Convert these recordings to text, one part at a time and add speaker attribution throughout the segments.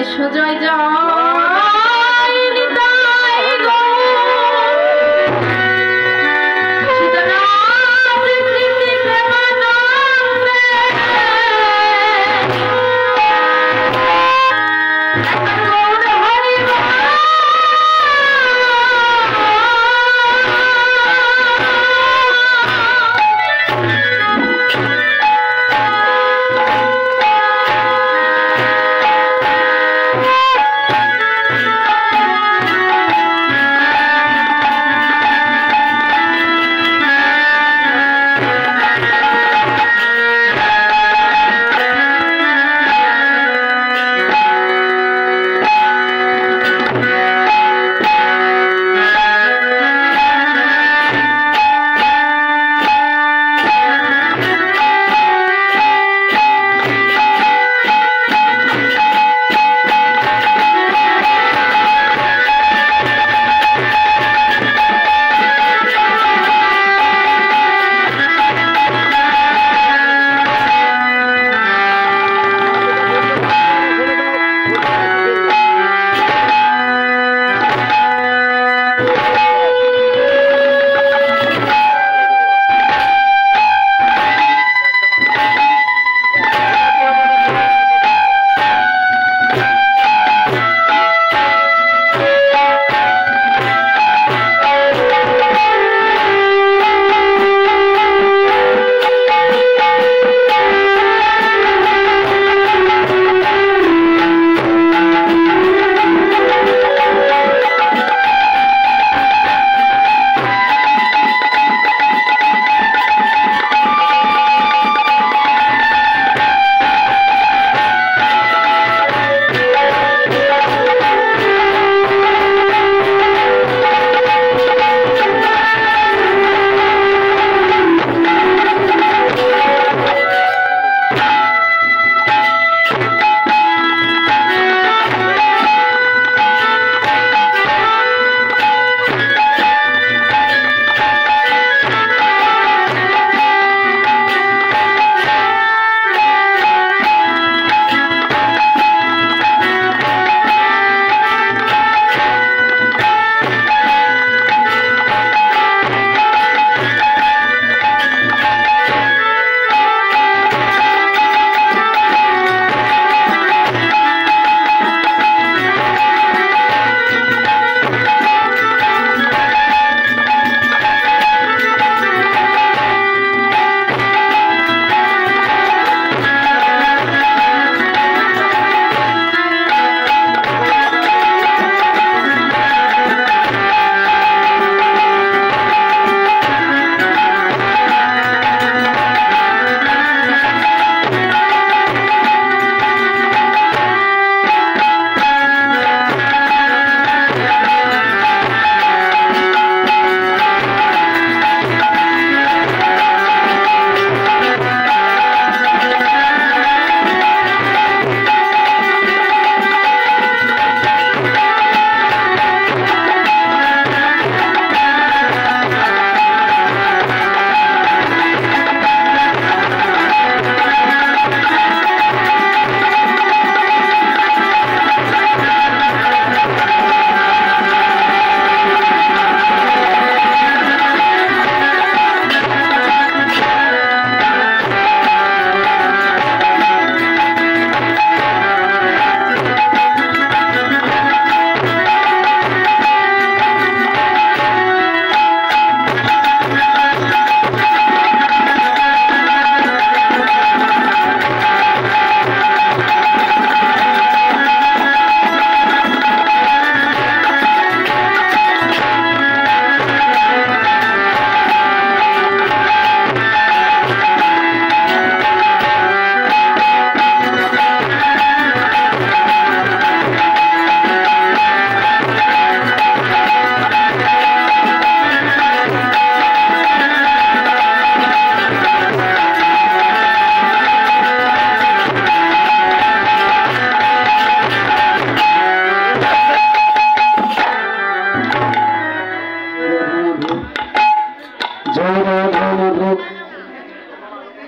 Speaker 1: সুজয় জয় নিতাই গৌর সীতানাথ প্রীতি প্রেমানন্দে গৌর হরি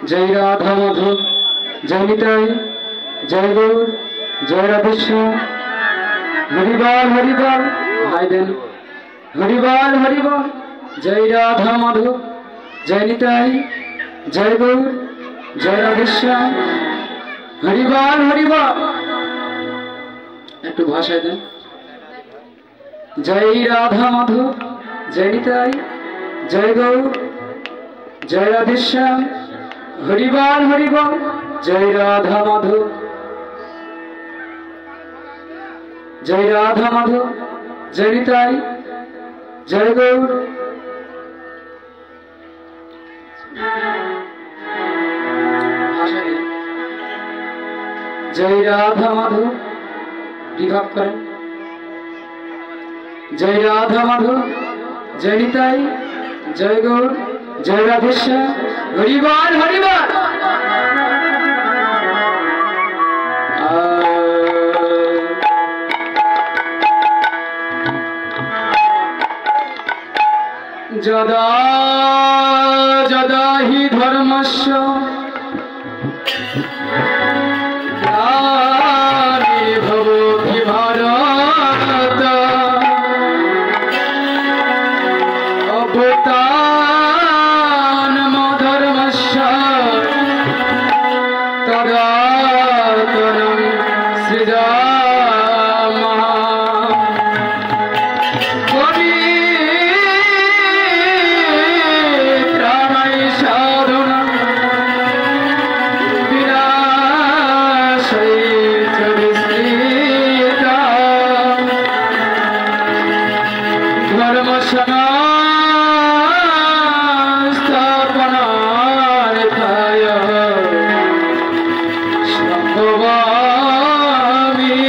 Speaker 2: जय राधा माधव जय निताई जय गौर जय राधेश्याम हरिबाल हरिबाल भाई देन हरिबाल हरिबाल जय राधा माधव जय निताई जय गौर जय राधेश्याम हरिबाल हरिबाल एक भाषा दें जय राधा माधव जय निताई जय गौर जय राधेश्याम हरिबाल हरिबाल जय राधा माधव जय राधा माधव जय निताई जय गौर जय राधा माधव विभाग करें जय राधा माधव जय निताई जय गौर जय राधेश्याम हरिबाल हरिबाल जदा जदा हि धर्मस्य ग्लानिर्भवति भारत अभूतानमधर्मस्य तदात्मनं सृजामः संभवामि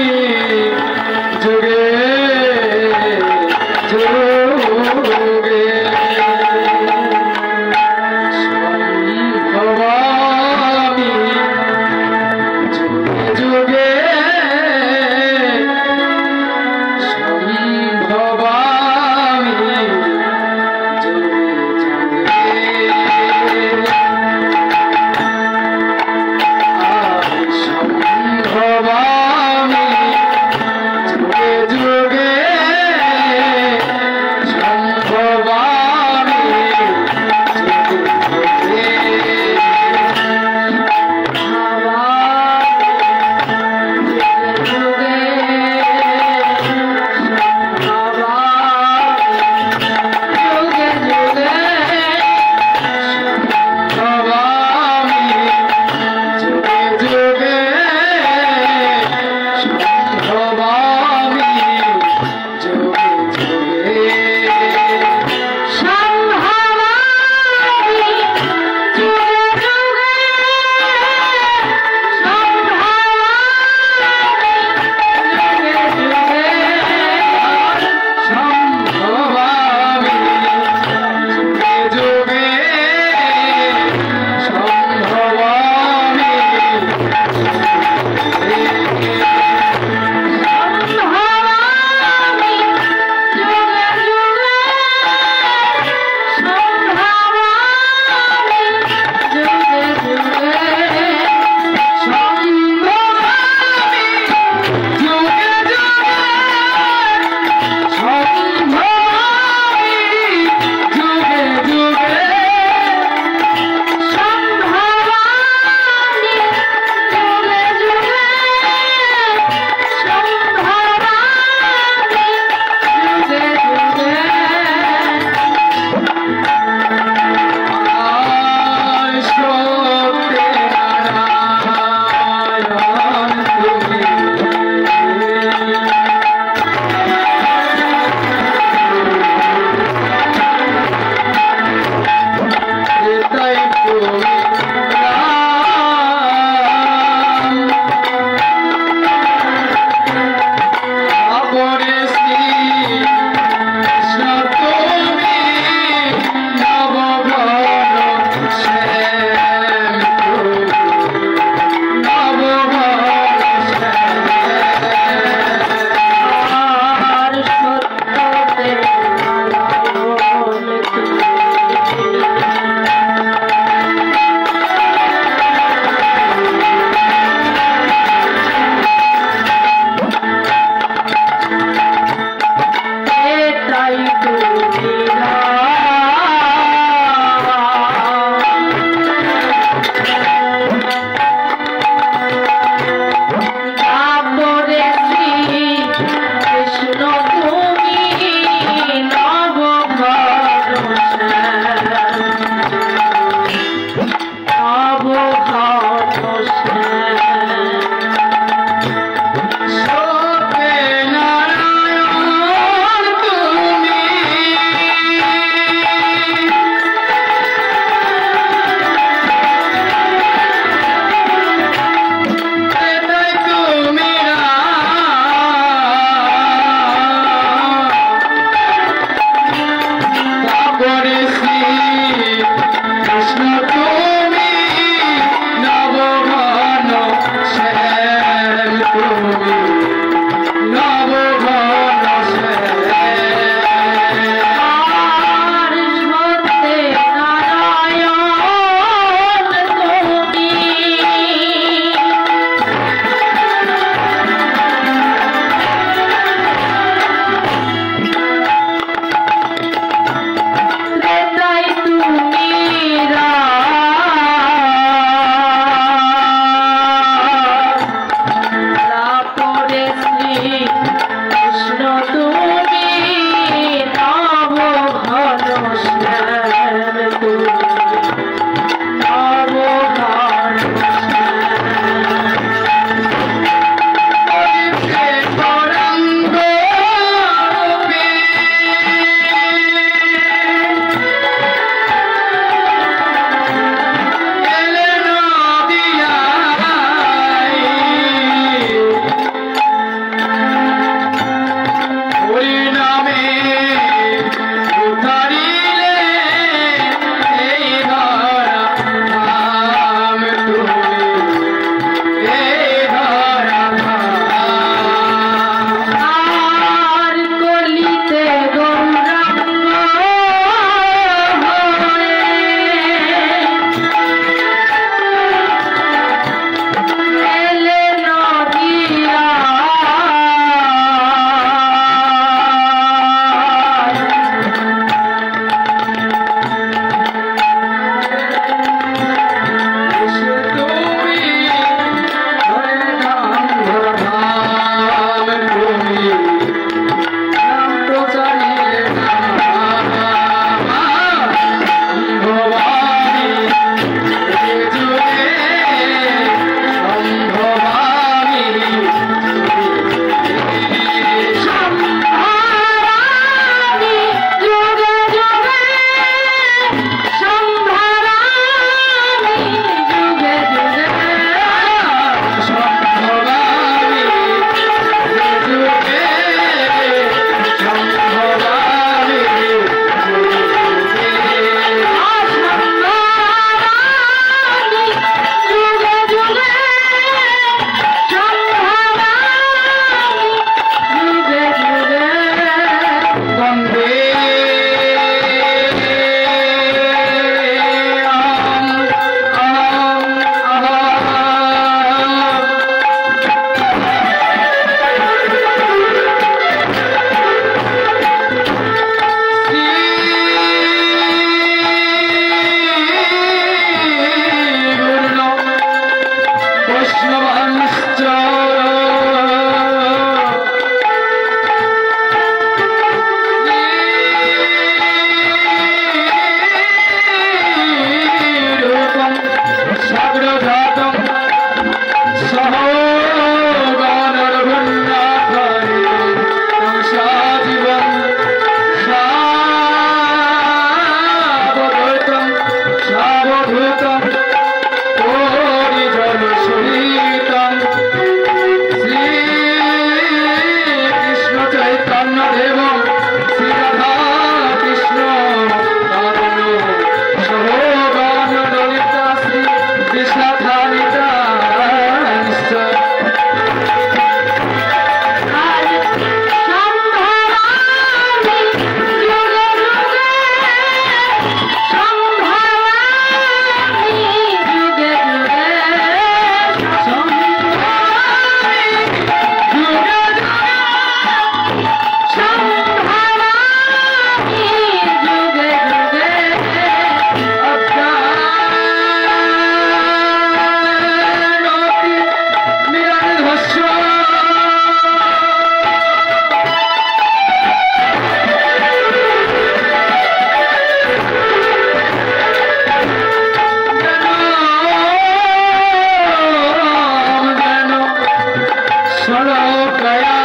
Speaker 2: সরকয়া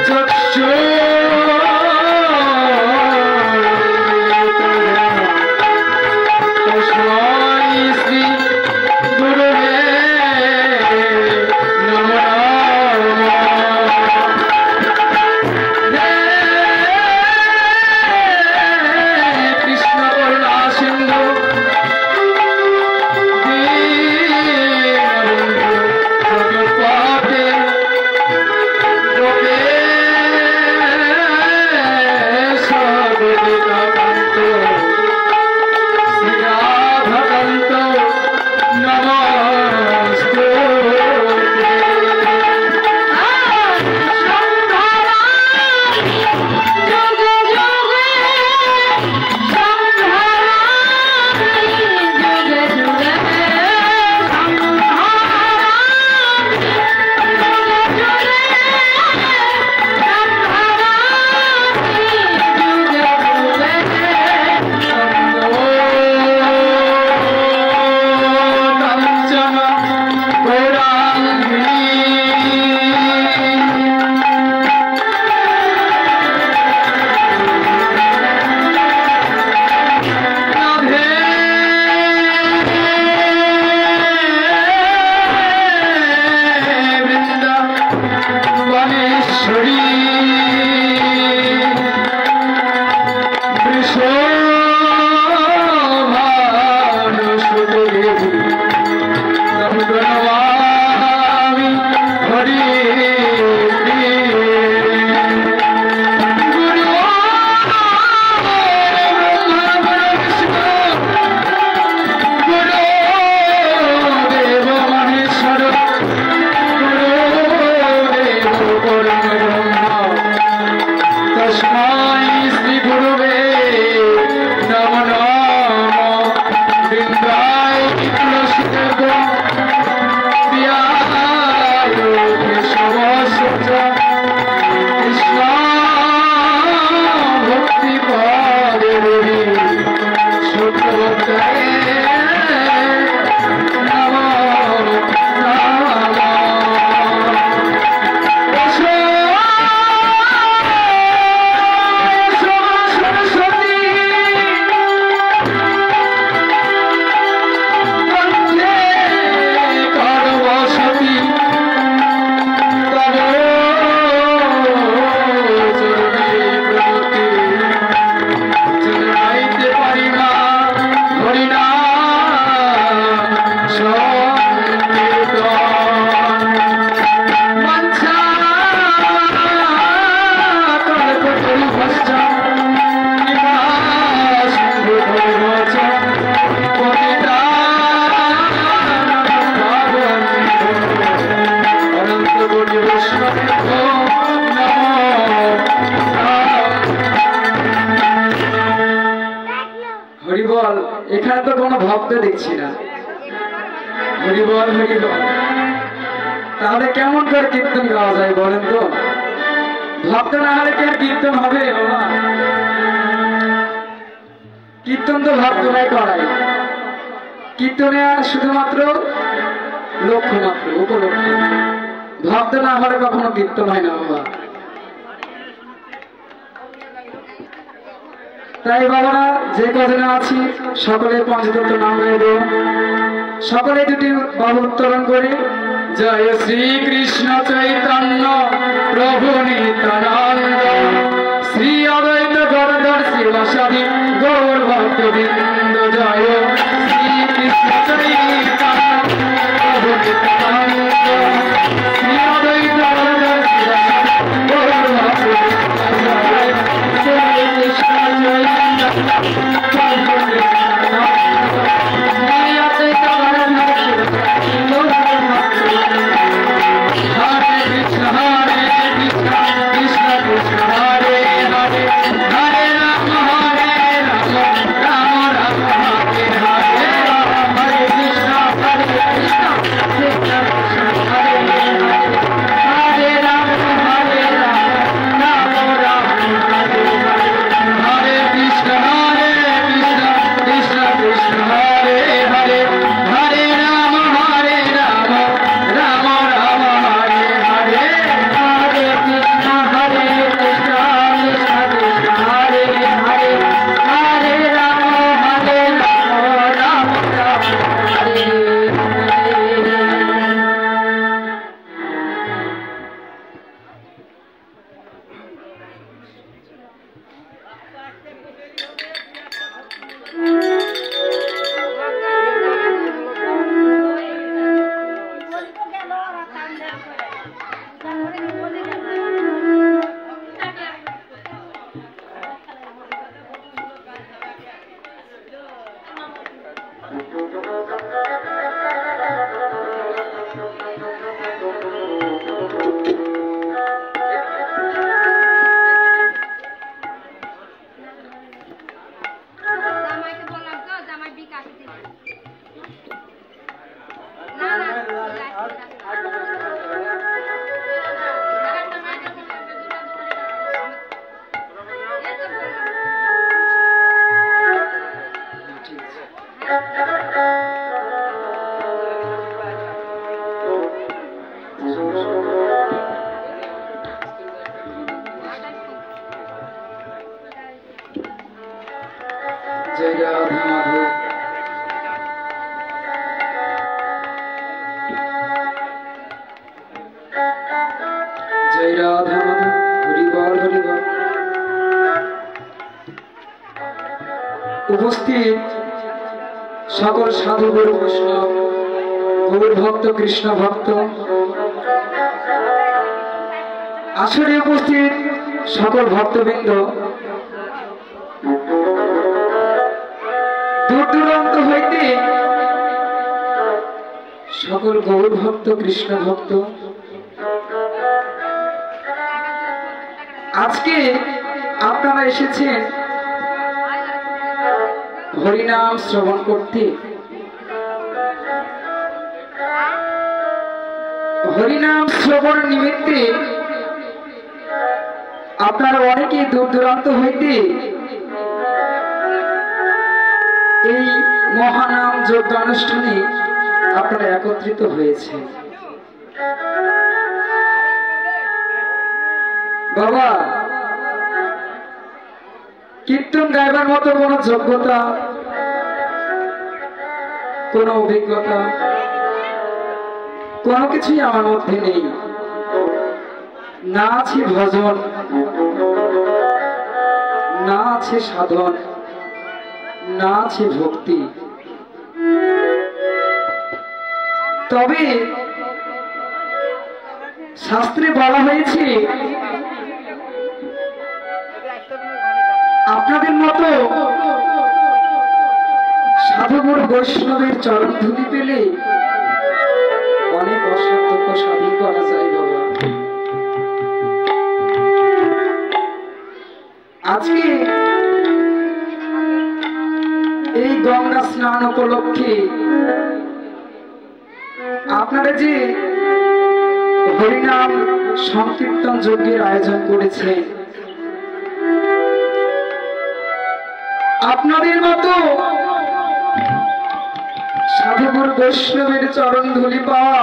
Speaker 2: চক্ষু তস্मै শ্রী গুরুবে হরিবল এখানে তো কোনো ভক্ত দেখছি না। হরিবল হরিবল তাহলে কেমন করে কীর্তন গাওয়া যায় বলেন তো? ভক্ত না হলে কি আর কীর্তন হবে বাবা? কীর্তন তো ভক্তরাই করায়। কীর্তনে আর শুধুমাত্র লক্ষ্য মাত্র উপলক্ষ, ভক্ত না হলে কখনো কীর্তন হয় না বাবা। তাই বাবারা যে কজনে আছি সকলে পঞ্চতত্ত্ব নাম নেব, সকলে দুটি বাবু উত্তোলন করে জয় শ্রী কৃষ্ণ চৈতন্য প্রভু নিত্যানন্দ শ্রী অদ্বৈত গদাধর শিবাসাদি গৌর ভক্তবৃন্দ। জয় শ্রী কৃষ্ণ চৈতন্য প্রভু নিত্যানন্দ শ্রী অদ্বৈত গদাধর শিবাসাদি গৌর ভক্তবৃন্দ। জয় শ্রী কৃষ্ণ চৈতন্য প্রভু নিত্যানন্দ শ্রী অদ্বৈত গদাধর শিবাসাদি গৌর ভক্তবৃন্দ। হরে কৃষ্ণ কৃষ্ণ কৃষ্ণ হরে হরে হরে রাম রাম রাম রাম হরে উপস্থিত সকল সাধু গুরু বৈষ্ণব, গৌর ভক্ত, কৃষ্ণ ভক্ত, আসরে উপস্থিত সকল ভক্তবৃন্দ, দূর দূরান্ত হইতে সকল গৌর ভক্ত, কৃষ্ণ ভক্ত, আজকে আপনারা এসেছেন হরিনাম শ্রবণ করতে। হরিনাম শ্রবণ নিমিত্তে আপনারা অনেকেই দূর দূরান্ত হইতে এই মহানাম যজ্ঞানুষ্ঠানে আপনারা একত্রিত হয়েছে। বাবা, কীর্তন গাইবার মতো কোন যোগ্যতা, কোন অভিজ্ঞতা, কোনো কিছুই আমার মধ্যে নেই। না আছে ভজন, না আছে সাধন, না আছে ভক্তি। তবে শাস্ত্রে বলা হয়েছে আপনাদের মতো সাধুগুরু বৈষ্ণবের চরণ ধুলি পেলে অনেক অসাধ্য সাধন করা যায়। বাবা, আজকে এই গঙ্গা স্নান উপলক্ষে আপনারা যে হরিনাম সংকীর্তন যজ্ঞের আয়োজন করেছে, আপনাদের মতো সাধুগুরু বৈষ্ণবের চরণ ধুলি পাওয়া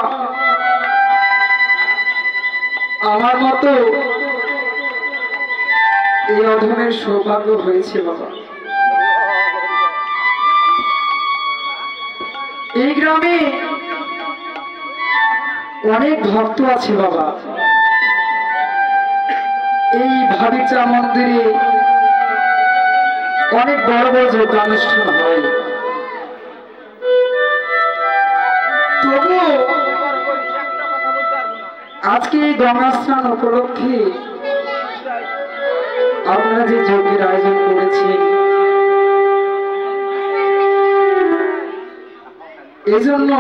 Speaker 2: আমার মতো এই অধমের সৌভাগ্য হয়েছে। বাবা, এই গ্রামে অনেক ভক্ত আছে। বাবা, এই ভাবিচা মন্দিরে অনেক বড় বড় যজ্ঞানুষ্ঠান হয়। তবু আজকে এই গঙ্গা স্নান উপলক্ষে আপনারা যে যজ্ঞের আয়োজন করেছেন, এজন্য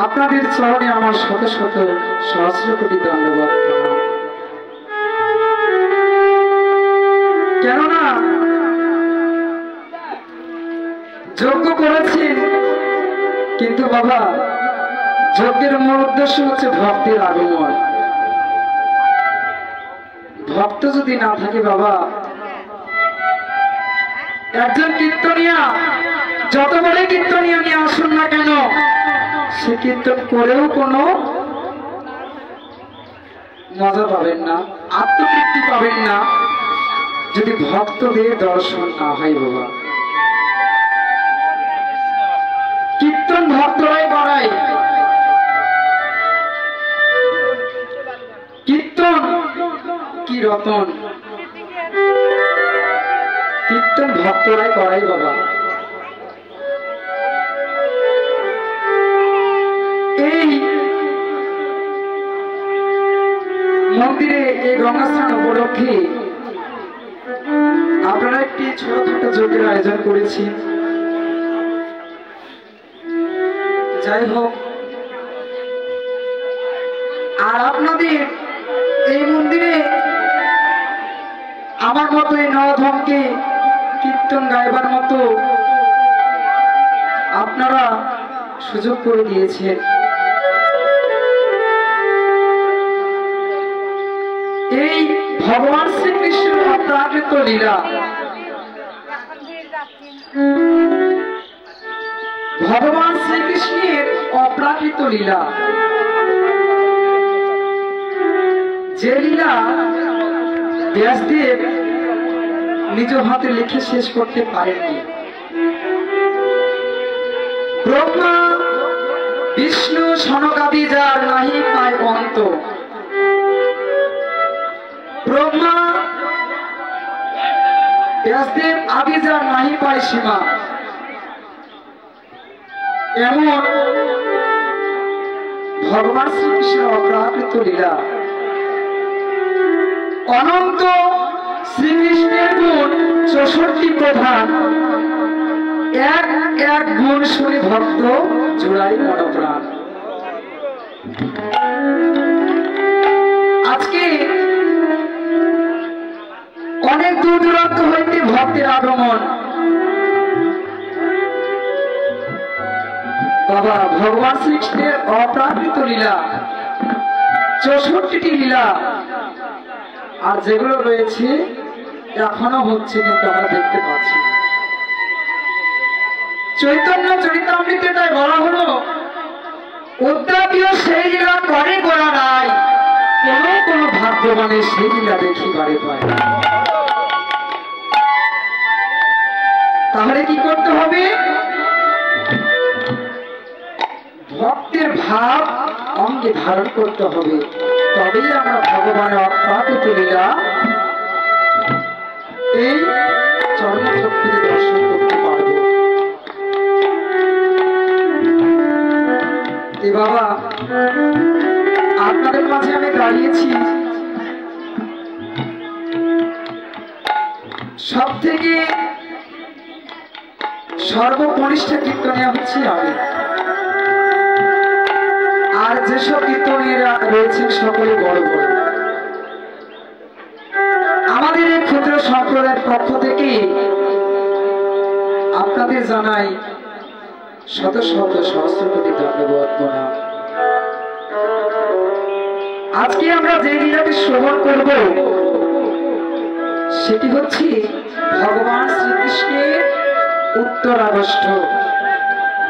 Speaker 2: আপনাদের চরণে আমার শত শত সহস্র কোটি ধন্যবাদ। কেননা যজ্ঞ করেছেন, কিন্তু বাবা যজ্ঞের মূল উদ্দেশ্য হচ্ছে ভক্তের আগমন। ভক্ত যদি না থাকে বাবা, একজন কীর্তনিয়া যত বড় কীর্তনিয়া নিয়ে আসুন না কেন, সে কীর্তন করেও কোনো মজা পাবেন না, আত্মতৃপ্তি পাবেন না, যদি ভক্তদের দর্শন না হয়। বাবা, কীর্তন ভক্তরাই করায়, কীর্তন কি রতন, কীর্তন ভক্তরাই করাই। বাবা, এই মন্দিরে এই গঙ্গা স্নান উপলক্ষে আপনারা একটি ছোটখাটো যজ্ঞের আয়োজন করেছি। যাই হোক, আর আপনাদের এই মন্দিরে আমার মতো এই নবধমকে কীর্তন গাইবার মতো আপনারা সুযোগ করে দিয়েছেন। এই ভগবান শ্রীকৃষ্ণের অপ্রাকৃত লীলা, ভগবান শ্রীকৃষ্ণের অপ্রাকৃত লীলা, যে লীলা ব্যাসদেব নিজ হাতে লিখে শেষ করতে পারেননি। ব্রহ্মা বিষ্ণু সনকাদি যার নাহি পায় অন্ত, ব্রহ্মা ব্যাসদেব আদি যার নাহি পায় সীমা, এমন ভগবান শ্রীকৃষ্ণের অপ্রাকৃত লীলা। অনন্ত শ্রীকৃষ্ণের গুণ 64 প্রধান, এক এক গুণ শুনে ভক্ত জোড়াই মনপ্রাণ। আজকে অনেক দূর দূরান্ত হইতে ভক্তের আগমন। বাবা ভগবান শ্রীকৃষ্ণের অপ্রাকৃত লীলা 64টি লীলা, আর যেগুলো রয়েছে এখনো হচ্ছে, কিন্তু আমরা দেখতে পাচ্ছি না। চৈতন্য চরিতামৃতে তাই বলা হলো, উদ্যাপীয় সেই লীলা করে করা নাই, কোন কোন ভাগ্যবানের সেই লীলা দেখিবারে পায়। তাহলে কি করতে হবে? ভক্তের ভাব অঙ্গে ধারণ করতে হবে, তবেই আমরা ভগবানের অপ্রাকৃত লীলা এই চরণচক্ষুতে দর্শন করতে পারব। এ বাবা, আপনাদের মাঝে আমি দাঁড়িয়েছি, সব থেকে সর্বকনিষ্ঠ কীর্তনিয়া হচ্ছে আমি, আর যেসব কীর্তনীরা রয়েছেন সকলে বড় বড়। আমাদের এই ক্ষুদ্র সম্প্রদায়ের পক্ষ থেকে আপনাদের জানাই শত শত সহস্র কোটি ধন্যবাদ প্রণাম। আজকে আমরা যে লীলাটি শ্রবণ করব সেটি হচ্ছে ভগবান শ্রীকৃষ্ণের উত্তরাগষ্ঠ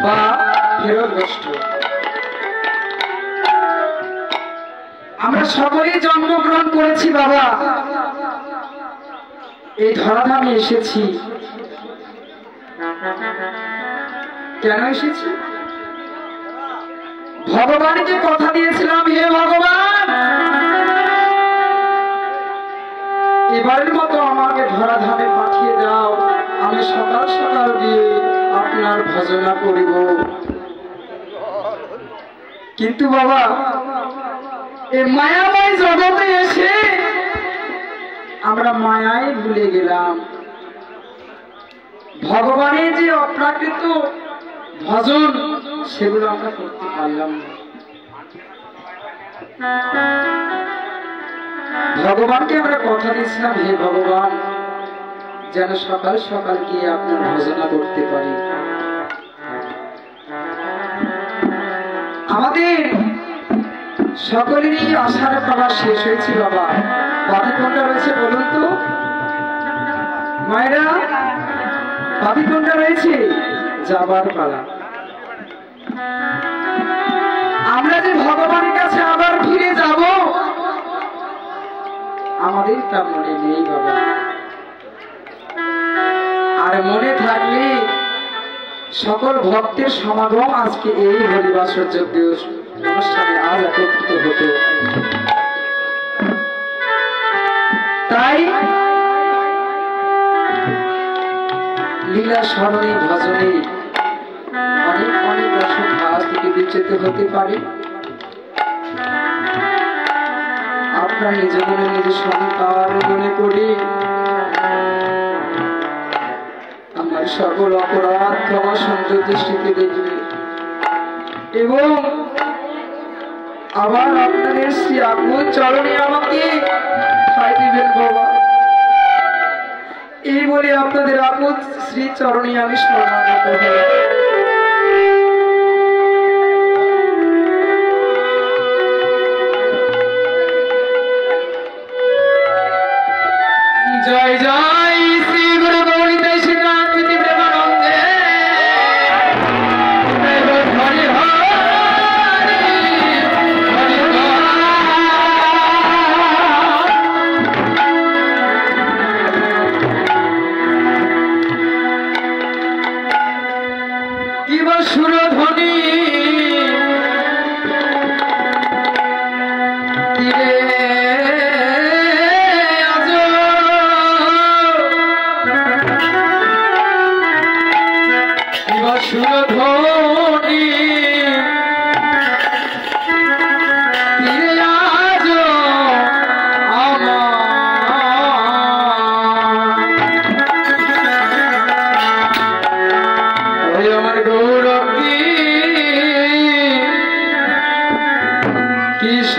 Speaker 2: বা ফেরতগষ্ঠ। আমরা সকলেই জন্মগ্রহণ করেছি বাবা, এই ধরাধামে এসেছি। কেন এসেছি? ভগবানকে কথা দিয়েছিলাম, হে ভগবান, এবারের মতো আমাকে ধরাধামে পাঠিয়ে দাও, আমি সকাল সকাল দিয়ে আপনার ভজনা করিব। কিন্তু বাবা, এই মায়াময় জগতে এসে আমরা মায়ায় ভুলে গেলাম। ভগবানের যে অপ্রাকৃত ভজন সেগুলো আমরা করতে পারলাম না। ভগবানকে আমরা কথা দিয়েছিলাম, হে ভগবান, যেন সকাল সকাল গিয়ে আপনার ভজনা করতে পারি। আমাদের সকলেরই আশার পালা শেষ হয়েছে বাবা। বাকি কোনটা রয়েছে বলুন তো মায়েরা? বাকি কোনটা রয়েছে? যাবার পালা। আমরা যে ভগবানের কাছে আবার ফিরে যাব, আমাদের তা মনে নেই বাবা। আর মনে থাকলে সকল ভক্তের সমাগম আজকে এই হরিবাসর যজ্ঞ অনুষ্ঠানে আজ একত্রিত হতো। তাই লীলা স্মরণে ভজনে অনেক অনেক অসুখ আজ থেকে বিচ্ছেদ হতে পারে। আপনার নিজ মনে নিজের সন্তান মনে করি আমার সকল অপরাধ ক্ষমা সুন্দর দৃষ্টিতে দেখবে এবং আবার আপনাদের শ্রী আকুল চরণে আমাকে ঠাঁই দিবেন বাবা। এই বলে আপনাদের আকুল শ্রী চরণে আমি শরণাগত হই। জয় জয় শ্রী গুরু গৌরীতে শ্রীরামপতি প্রেমানন্দে হরি হরি হরি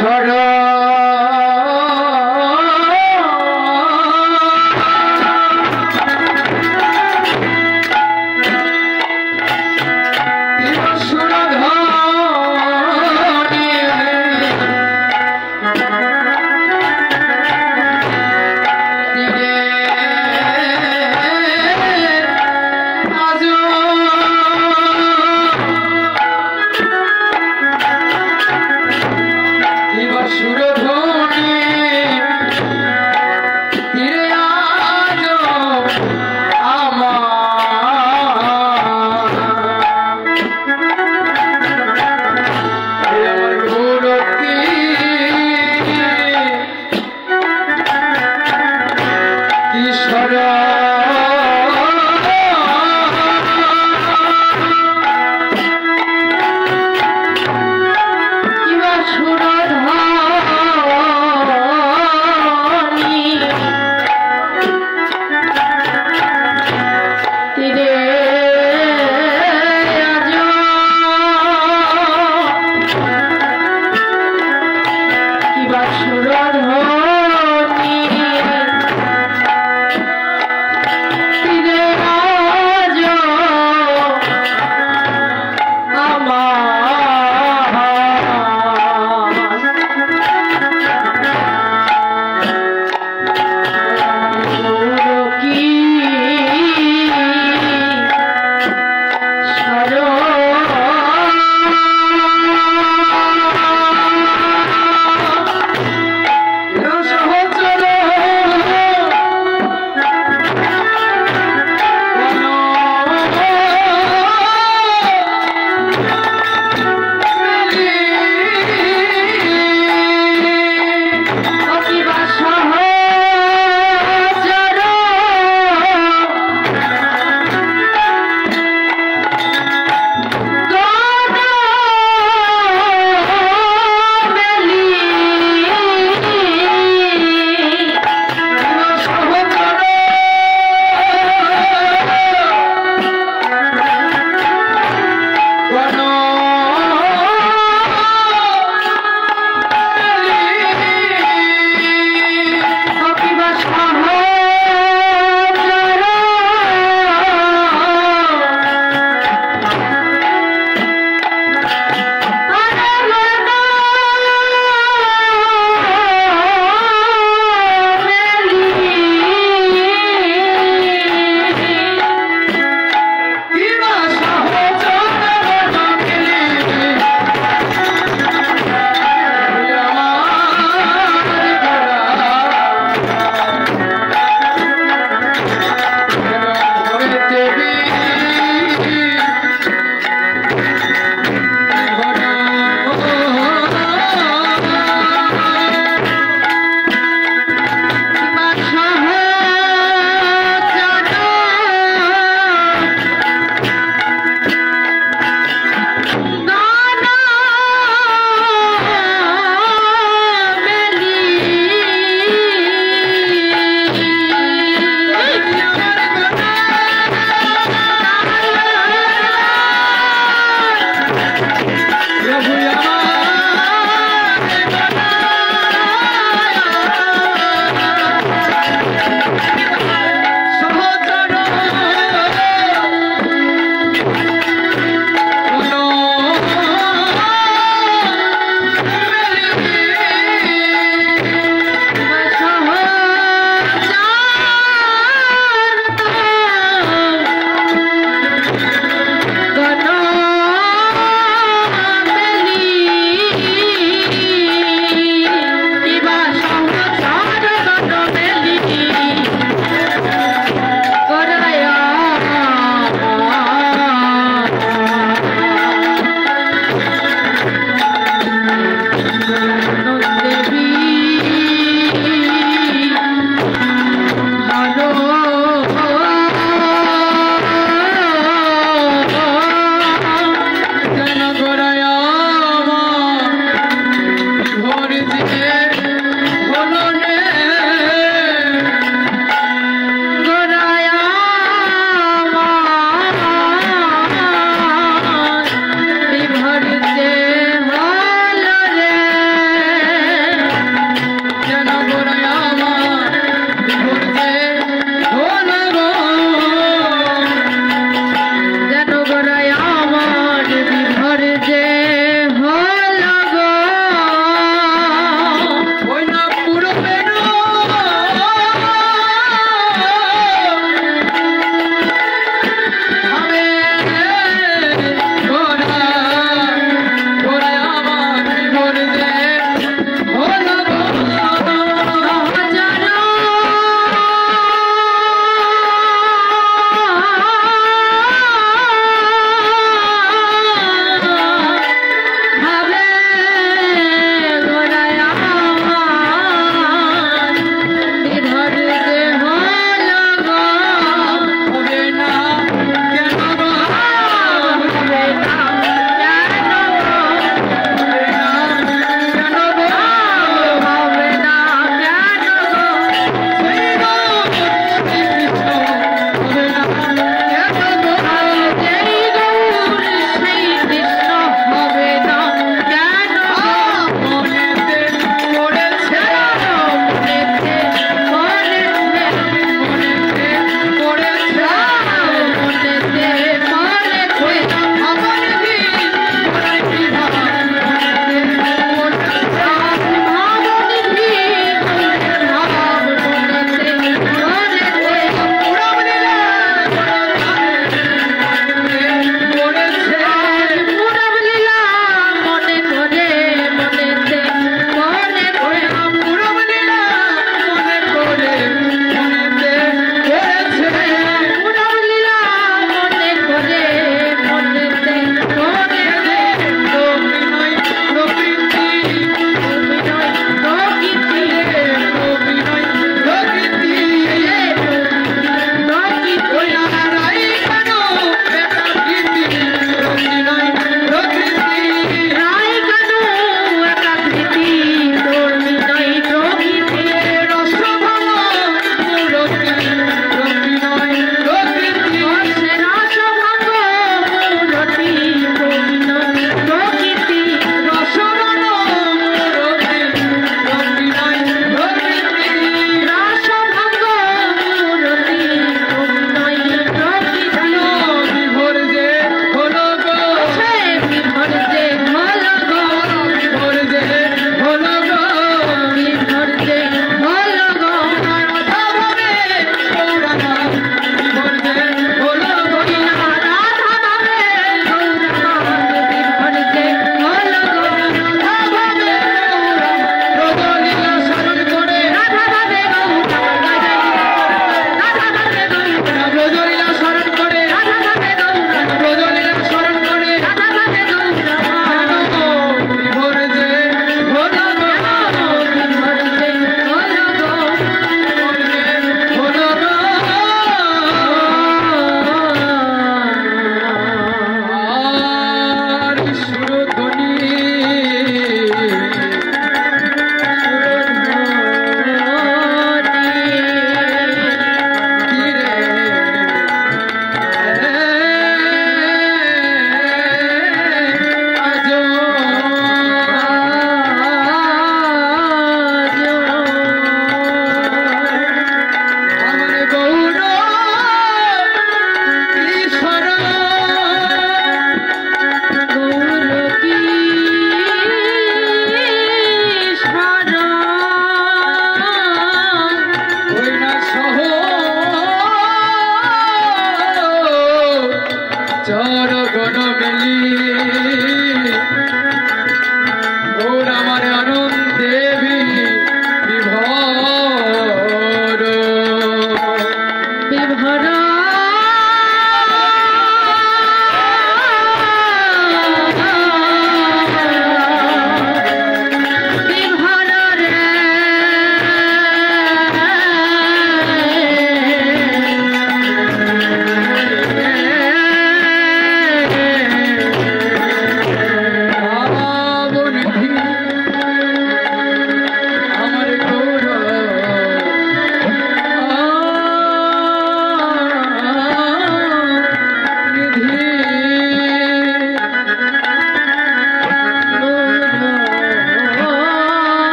Speaker 2: ছড়া সুর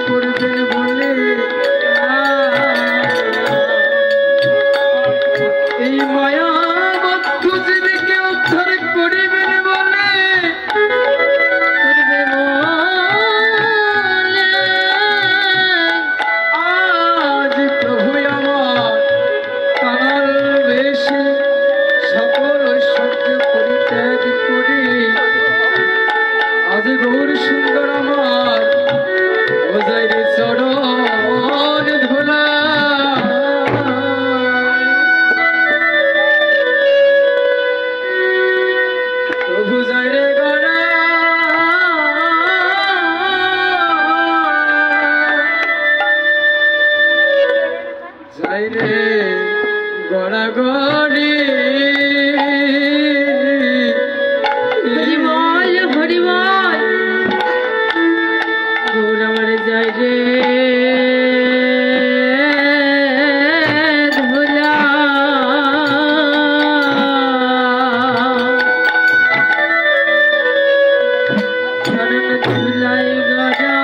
Speaker 2: করবেন বলে এই মায়া বদ্ধ জীবকে উদ্ধার করিবেন বলে আজ প্রভু আমার কাঙাল বেশে সকল ঐশ্বর্য পরিত্যাগ করে আজ গৌর সুন্দর আমার বোঝাই চরণ ধুলা প্রভু যাই রে গড়া যাই রে গড়া গড়ি
Speaker 1: হরিবল হরিবল গৌর আমার যায় রে ধুলা শরণ ধুলাই গড়া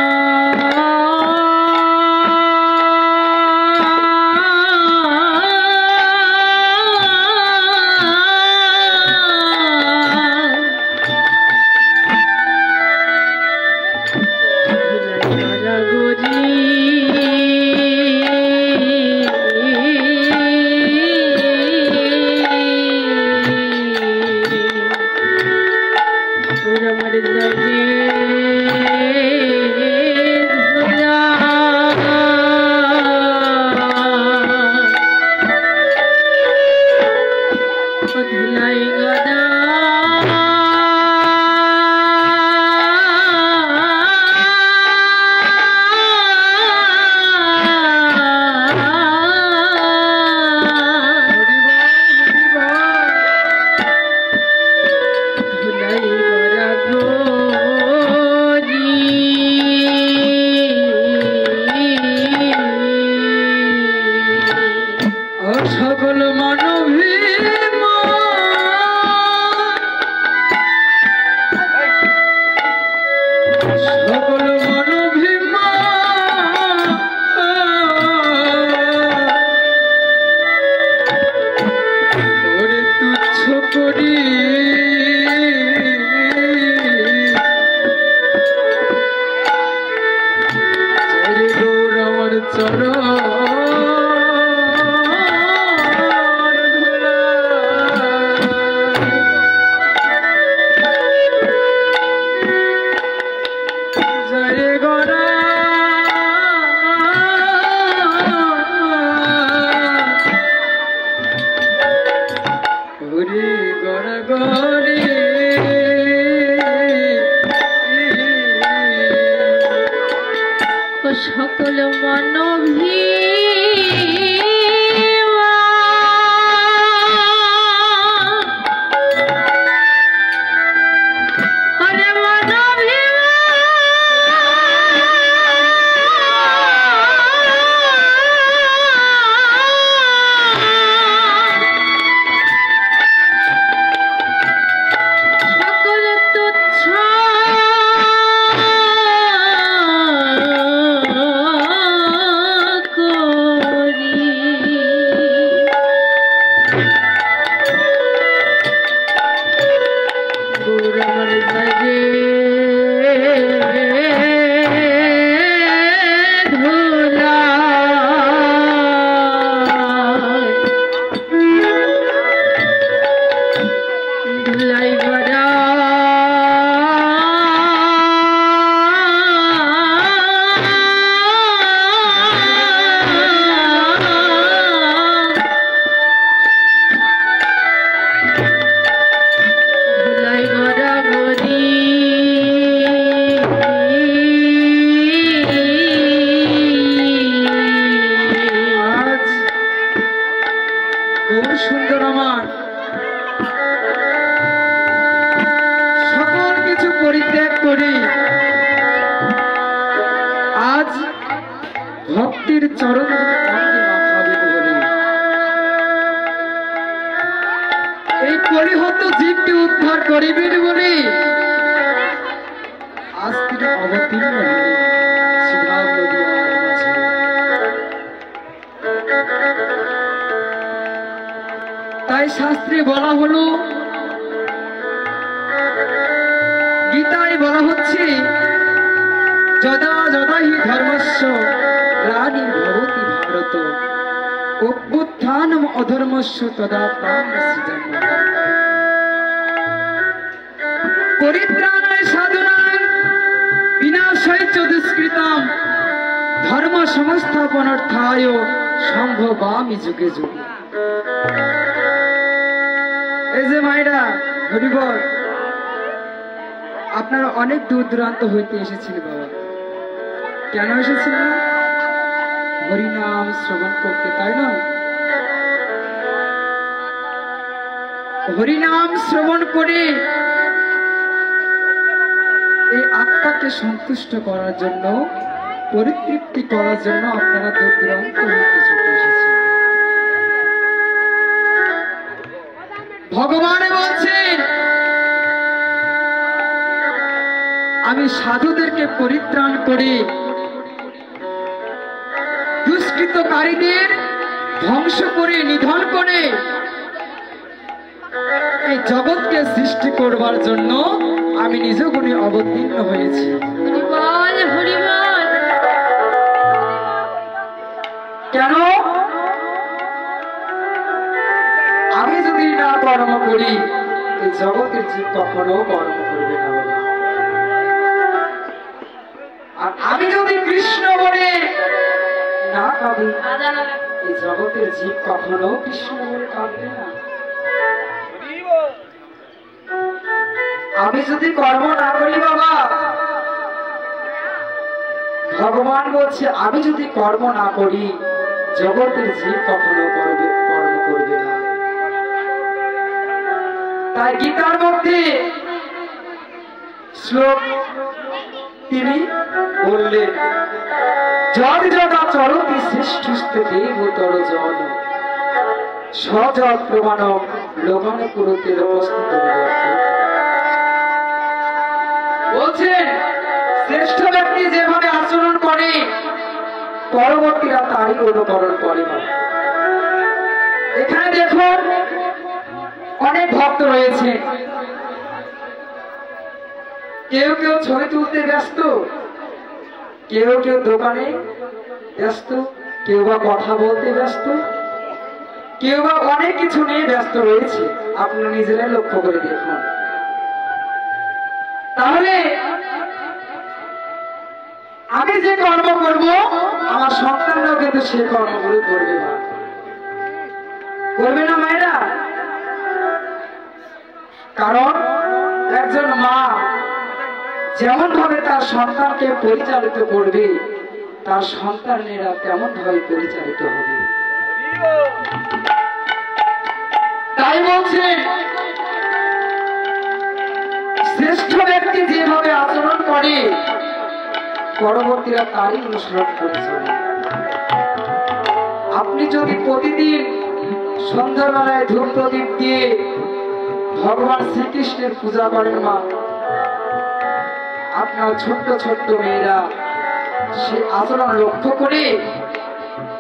Speaker 2: সকল মানবী সকল মানবী ওরে তুচ্ছ করি গৌর আমার চরণ
Speaker 1: সকল মানবী
Speaker 2: সুন্দর আমার সকল কিছু পরিত্যাগ করি আজ ভক্তির চরণ এই পরিহত জীবকে উদ্ধার করিবেন বলে আজ তিনি অবতীর্ণ হলেন সিদ্ধান্ত তাই শাস্ত্রে বলা হলো, গীতায় বলা হচ্ছে, যদা যদা হি ধর্মস্য গ্লানির্ভবতি ভারত অভ্যুত্থানম অধর্মস্য তদা প্রাণস্য জন্ম। পরিত্রাণায় সাধনায় বিনাশায় চ দুষ্কৃতাম ধর্ম সংস্থাপনার্থায় সম্ভবামি যুগে যুগে। এই যে মায়েরা হরিবল, আপনারা অনেক দূর দূরান্ত হইতে এসেছিল বাবা। কেন এসেছিল? হরিনাম শ্রবণ করতে, তাই না? হরিনাম শ্রবণ করে এই আত্মাকে সন্তুষ্ট করার জন্য, পরিতৃপ্তি করার জন্য আপনারা দূর দূরান্ত হইতে ছুটে এসেছেন। ভগবান বলছেন, আমি সাধুদেরকে পরিত্রাণ করে দুষ্কৃতকারীদের ধ্বংস করে নিধন করে এই জগৎকে সৃষ্টি করবার জন্য আমি নিজ গুণে অবতীর্ণ হয়েছি।
Speaker 1: হরিবল হরিবল।
Speaker 2: কেন? আমি যদি না কর্ম করি, এই জগতের জীব কখনো কর্ম করবে না বাবা। আর আমি যদি কৃষ্ণ বলে না কাঁদি, এই জগতের জীব কখনো কৃষ্ণ বলে কাঁদবে না। আমি যদি কর্ম না করি বাবা, ভগবান বলছে আমি যদি কর্ম না করি, জগতের জীব কখনো কর্ম করবে না। তাই গীতার মধ্যে শ্লোক তিনি বললেন, যদ যদা চরতি শ্রেষ্ঠস্তে দেবতর জন সযৎ প্রমাণম লোকান কুরুতে উপস্থিত। বলছেন, শ্রেষ্ঠ ব্যক্তি যেভাবে আচরণ করে, পরবর্তীরা তারই অনুকরণ করে। এখানে দেখুন, অনেক ভক্ত রয়েছে। কেউ কেউ ছবি তুলতে ব্যস্ত, কেউ কেউ দোকানে ব্যস্ত, কেউ বা কথা বলতে ব্যস্ত, কেউ বা অনেক কিছু নিয়ে ব্যস্ত রয়েছে। আপনারা নিজেরাই লক্ষ্য করে দেখুন। তাহলে আমি যে কর্ম করব, আমার সন্তানরাও কিন্তু সে কর্মগুলো করবে না, করবে না মায়েরা? কারণ একজন মা যেমন ভাবে তার সন্তানকে পরিচালিত করবে, তার সন্তানেরা তেমন ভাবে পরিচালিত হবে। তাই বলছেন, শ্রেষ্ঠ ব্যক্তি যেভাবে আচরণ করে, পরবর্তীরা তারই অনুসরণ করে চলে। আপনি যদি প্রতিদিন সন্ধ্যাবেলায় ধূপ প্রদীপ দিয়ে ভগবান শ্রীকৃষ্ণের পূজা করেন মা, আপনার ছোট্ট ছোট্ট মেয়েরা সে আচরণ লক্ষ্য করে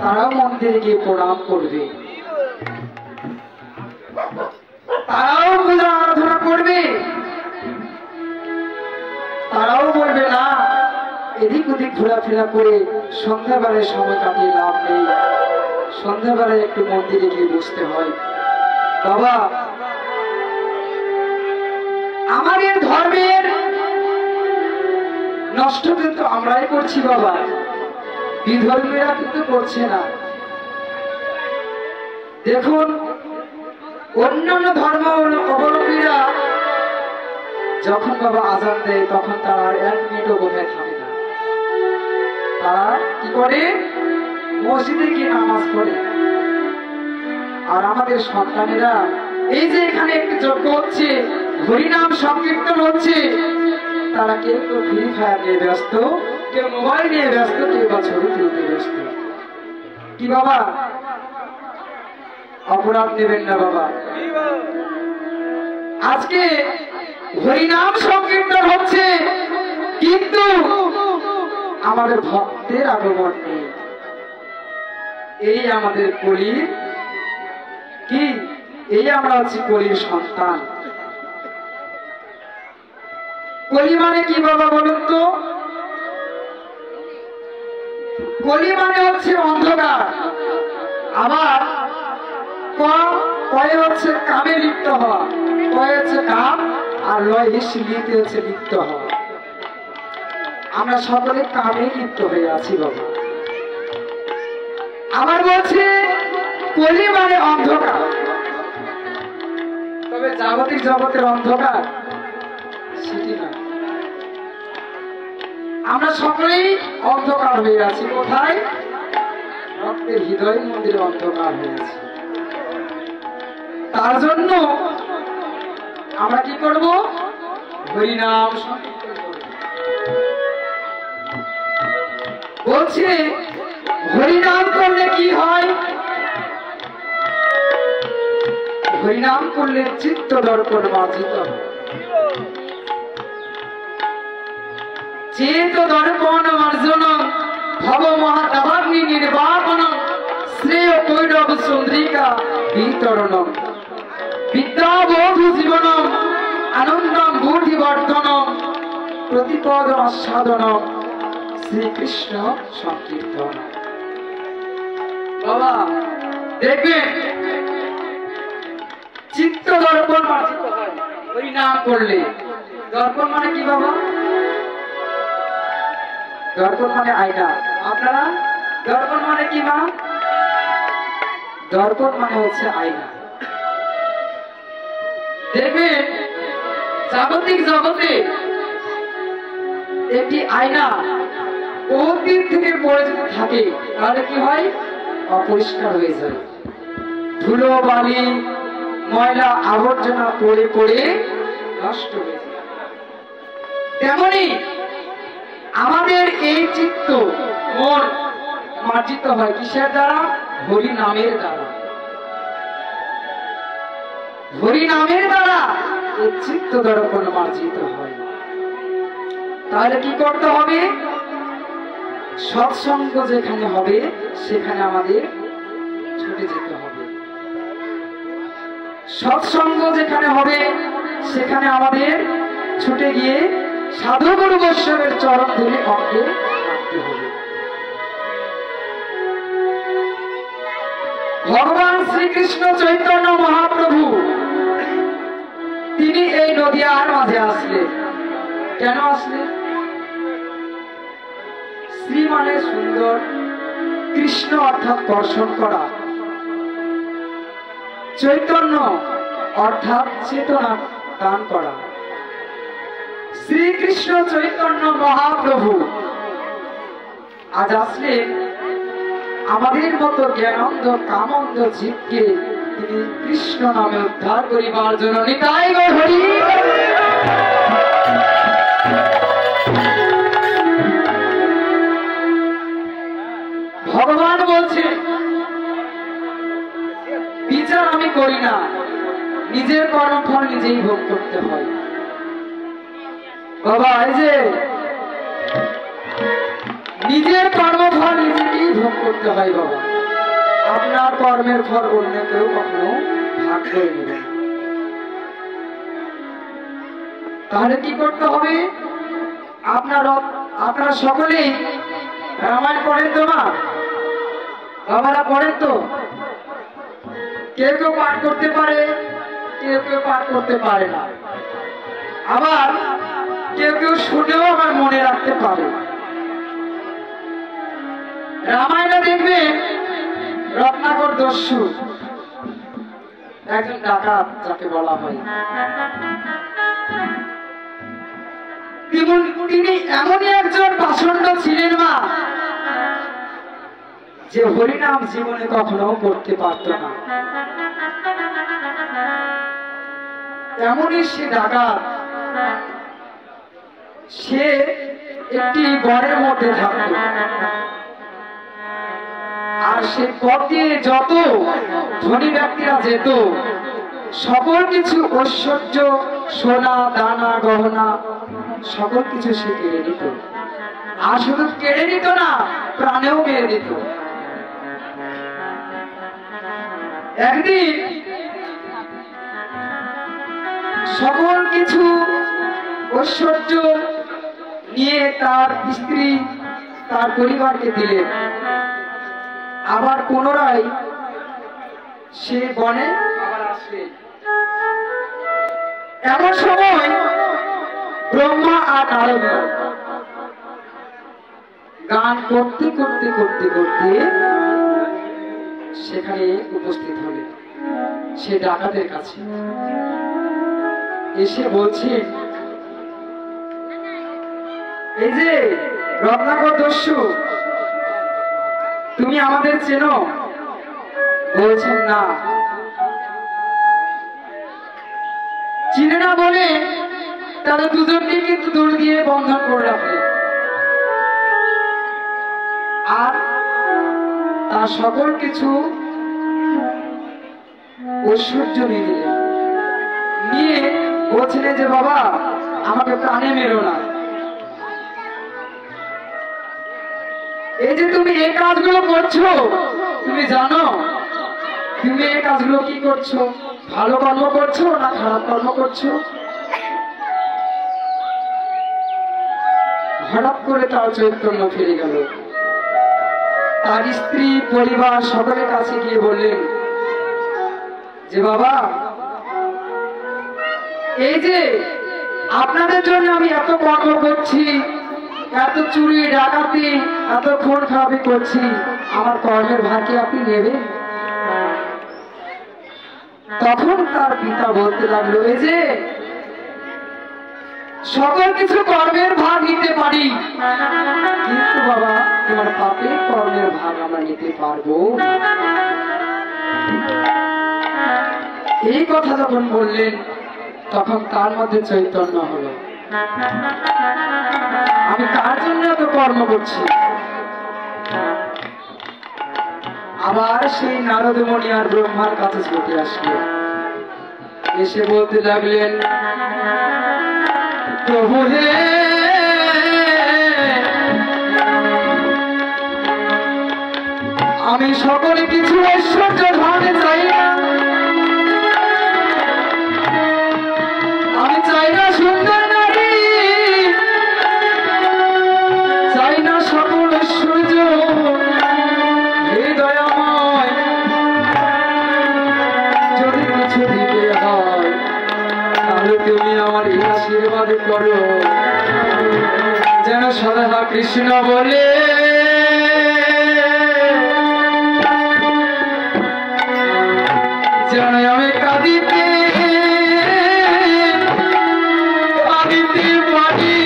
Speaker 2: তারাও মন্দিরে গিয়ে প্রণাম করবে, তারাও পূজা আরাধনা করবে। তারাও বলবে না এদিক ওদিক ঘোরাফেরা করে সন্ধ্যাবেলায় সময় কাটিয়ে লাভ নেই, সন্ধ্যাবেলায় একটু মন্দিরে গিয়ে বসতে হয়। বাবা, আমাদের ধর্মের নষ্ট কিন্তু আমরাই করছি বাবা, বিধর্মীরা কিন্তু করছে না। দেখুন, অন্যান্য ধর্ম অবলম্বীরা যখন বাবা আজান দেয়, তখন তারা আর 1 মিনিটও কোথায় থাকে না। তারা কি করে? মসজিদে গিয়ে নামাজ পড়ে। আর আমাদের সন্তানেরা এই যে এখানে একটি যজ্ঞ হচ্ছে, হরিনাম সংকীর্তন হচ্ছে, তারা কেউ তো ফ্রি ফায়ার নিয়ে ব্যস্ত, কেউ মোবাইল নিয়ে ব্যস্ত, কেউ বা ছবি তুলতে ব্যস্ত। কি বাবা, অপরাধ নেবেন না বাবা। আজকে হরিনাম সংকীর্তন হচ্ছে, কিন্তু আমাদের ভক্তের আগমন নেই। এই আমাদের কলির কি এই আমরা হচ্ছি কলির সন্তান। কলি মানে কি বাবা বলুন তো? কলি মানে হচ্ছে অন্ধকার। আবার কয়ে হচ্ছে কামে লিপ্ত হওয়া, কয়ে হচ্ছে কাম, আর লয় হিসিলিতে হচ্ছে লিপ্ত হওয়া। আমরা সকলে কামে লিপ্ত হয়ে আছি বাবা। আবার বলছে কলি মানে অন্ধকার, তবে জাগতিক জগতের অন্ধকার সেটি না। আমরা সকলেই অন্ধকার হয়ে আছি। কোথায়? ভক্তের হৃদয় মন্দিরে অন্ধকার হয়ে আছে। তার জন্য আমরা কি করব? হরিনাম সংকীর্তন করব। বলছে হরিনাম করলে কি হয়? হরিনাম করলে চিত্ত দর্পণ মার্জিত হয়। চেত দর্পণ মার্জন ভব মহাদাবাগ্নি নির্বাপন শ্রেয় কৈরব চন্দ্রিকা বিতরণ বিদ্যাবোধ জীবন আনন্দম বুদ্ধিবর্ধন প্রতিপদ আস্বাদন শ্রীকৃষ্ণ সংকীর্তন। বাবা দেখবেন চিত্ত দর্পণ মার্জিত হয় হরিনাম করলে। দর্পণ মানে কি বাবা? দর্পণ মানে আয়না। আপনারা দর্পণ মানে কি মা? দর্পণ মানে হচ্ছে আয়না। দেখবেন জাগতিক জগতে একটি আয়না বহুদিন থেকে পড়ে যদি থাকে তাহলে কি হয়? অপরিষ্কার হয়ে যায়। ধুলো বালি ময়লা আবর্জনা পড়ে পড়ে নষ্ট হয়ে যায়। তেমনি আমাদের এই চিত্ত মন মার্জিত হয় কিসের দ্বারা? হরি নামের দ্বারা। হরি নামের দ্বারা এই চিত্ত দর্পণ মার্জিত হয়। তাহলে কি করতে হবে? সৎসঙ্গ যেখানে হবে সেখানে আমাদের ছুটে যেতে হবে। সৎসঙ্গ যেখানে হবে সেখানে আমাদের ছুটে গিয়ে সাধু গুরু বৈষ্ণবের চরণ ধরে অঙ্গে রাখতে হবে। ভগবান শ্রীকৃষ্ণ চৈতন্য মহাপ্রভু তিনি এই নদিয়ার মাঝে আসলেন। কেন আসলেন? শ্রী মানে সুন্দর, কৃষ্ণ অর্থাৎ দর্শন করা, চৈতন্য অর্থাৎ চেতনা দান করা। শ্রীকৃষ্ণ চৈতন্য মহাপ্রভু আজ আসলেন আমাদের মতো জ্ঞানন্ধ কামন্ধ জীবকে তিনি কৃষ্ণ নামে উদ্ধার করিবার জন্য। নিতাই গো হরি। ভগবান বলছে বিচার আমি করি না, নিজের কর্মফল নিজেই ভোগ করতে হয়। বাবা এই যে নিজের কর্মফল নিজেকেই ভোগ করতে হয় বাবা। আপনার কর্মের ফল অন্য কেউ কখনো ভাগ করে নেবে। তাহলে কি করতে হবে? আপনারা সকলেই রামায়ণ পড়েন তো মা? বাবারা পড়েন তো? কেউ কেউ পাঠ করতে পারে, কেউ কেউ পাঠ করতে পারে না। আবার কেউ কেউ শুনেও আবার মনে রাখতে পারে। রামায়ণে দেখবেন রত্নাকর দস্যু একজন ডাকাত যাকে বলা হয়, তিনি এমনই একজন পাষণ্ড ছিলেন মা যে হরিনাম জীবনে কখনো করতে পারত না। এমনই সে ডাকাত, সে একটি বনের মধ্যে থাকত। আর সে পথে যত ধনী ব্যক্তিরা যেত সকল কিছু ঐশ্বর্য, সোনা দানা গহনা সকল কিছু সে কেড়ে নিত। আর শুধু কেড়ে নিত না, প্রাণেও মেরে দিত। একদিন সকল কিছু ঐশ্বর্য নিয়ে তার স্ত্রী তার পরিবারকে দিলেন। আবার পুনরায় সে বনে আবার আসলেন। এমন সময় ব্রহ্মা আর নারদ গান করতে করতে করতে করতে সেখানে উপস্থিত হলেন। সে ডাকাতের কাছে এসে বলছে, এই যে রত্নাকর দস্যু, তুমি আমাদের চেনো? বলছেন না। চিনে না বলে তারা দুজনকে কিন্তু দূর দিয়ে বন্ধন করে রাখলেন আর তার সকল কিছু ঐশ্বর্য নিয়ে নিলেন। নিয়ে বলছিলেন যে বাবা, আমাকে প্রাণে মেরো না। এই যে তুমি এই কাজগুলো করছো, তুমি জানো তুমি এই কাজগুলো কি করছো? ভালো কর্ম করছো না খারাপ কর্ম করছো? হঠাৎ করে তার চৈতন্য ফিরে গেল। তার স্ত্রী পরিবার সকলের কাছে গিয়ে বললেন যে বাবা, এই যে আপনাদের জন্য আমি এত কর্ম করছি, এত চুরি ডাকাতি, এত খুন খারাপি করছি, আমার কর্মের ভাগ কি আপনি নেবেন? তখন তার পিতা বলতে লাগলো, এই যে সকল কিছু কর্মের ভাগ নিতে পারি, কিন্তু বাবা তোমার পাপের কর্মের ভাগ আমরা নিতে পারবো। এই কথা যখন বললেন তখন তার মধ্যে চৈতন্য হলো, আমি কার জন্য এত কর্ম করছি? আবার সেই নারদ মুনি আর ব্রহ্মার কাছে ছুটে আসলো। এসে বলতে লাগলেন, প্রভু হে, আমি সকল কিছু ঐশ্বর্য ধনে চাই না। আমি চাই না সুন্দর নারী, চাই না সকল ঐশ্বর্য। হে দয়াময়, যদি কিছু দিতে হয় তাহলে তুমি আমার এই আশীর্বাদ করো, যেন সদা কৃষ্ণ বলে যেন আমি কাঁদিতে কাঁদিতে পারি।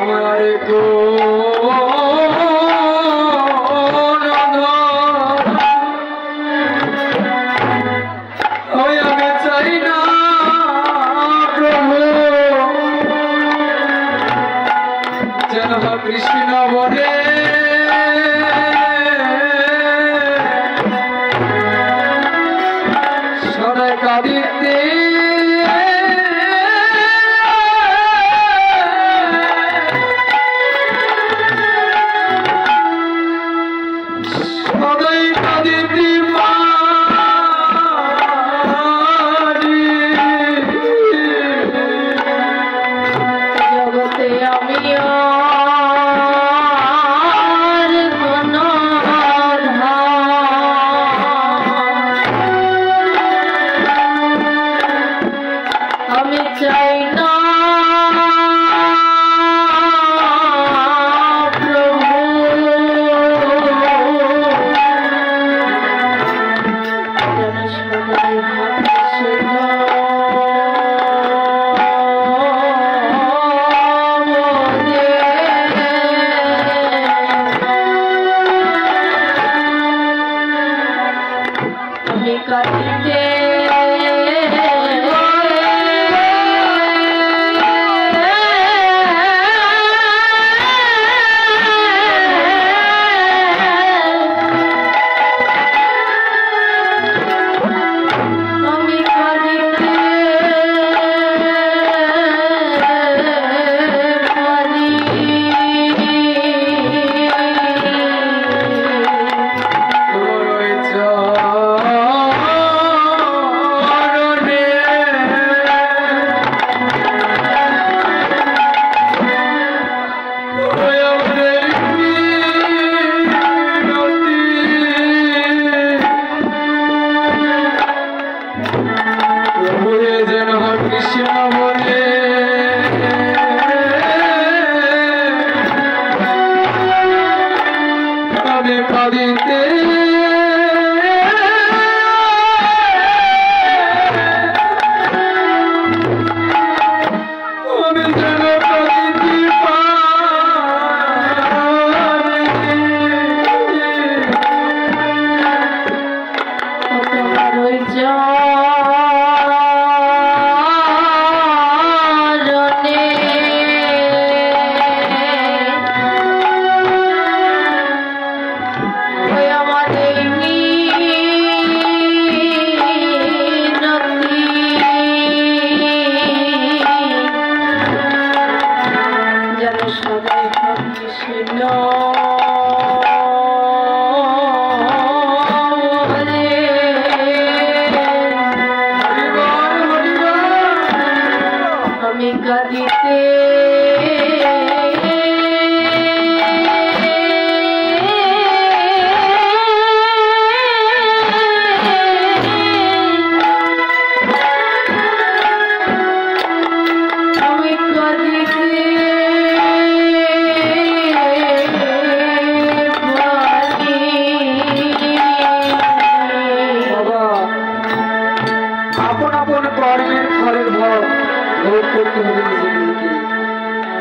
Speaker 2: আমার গো আমি কাঁদিতে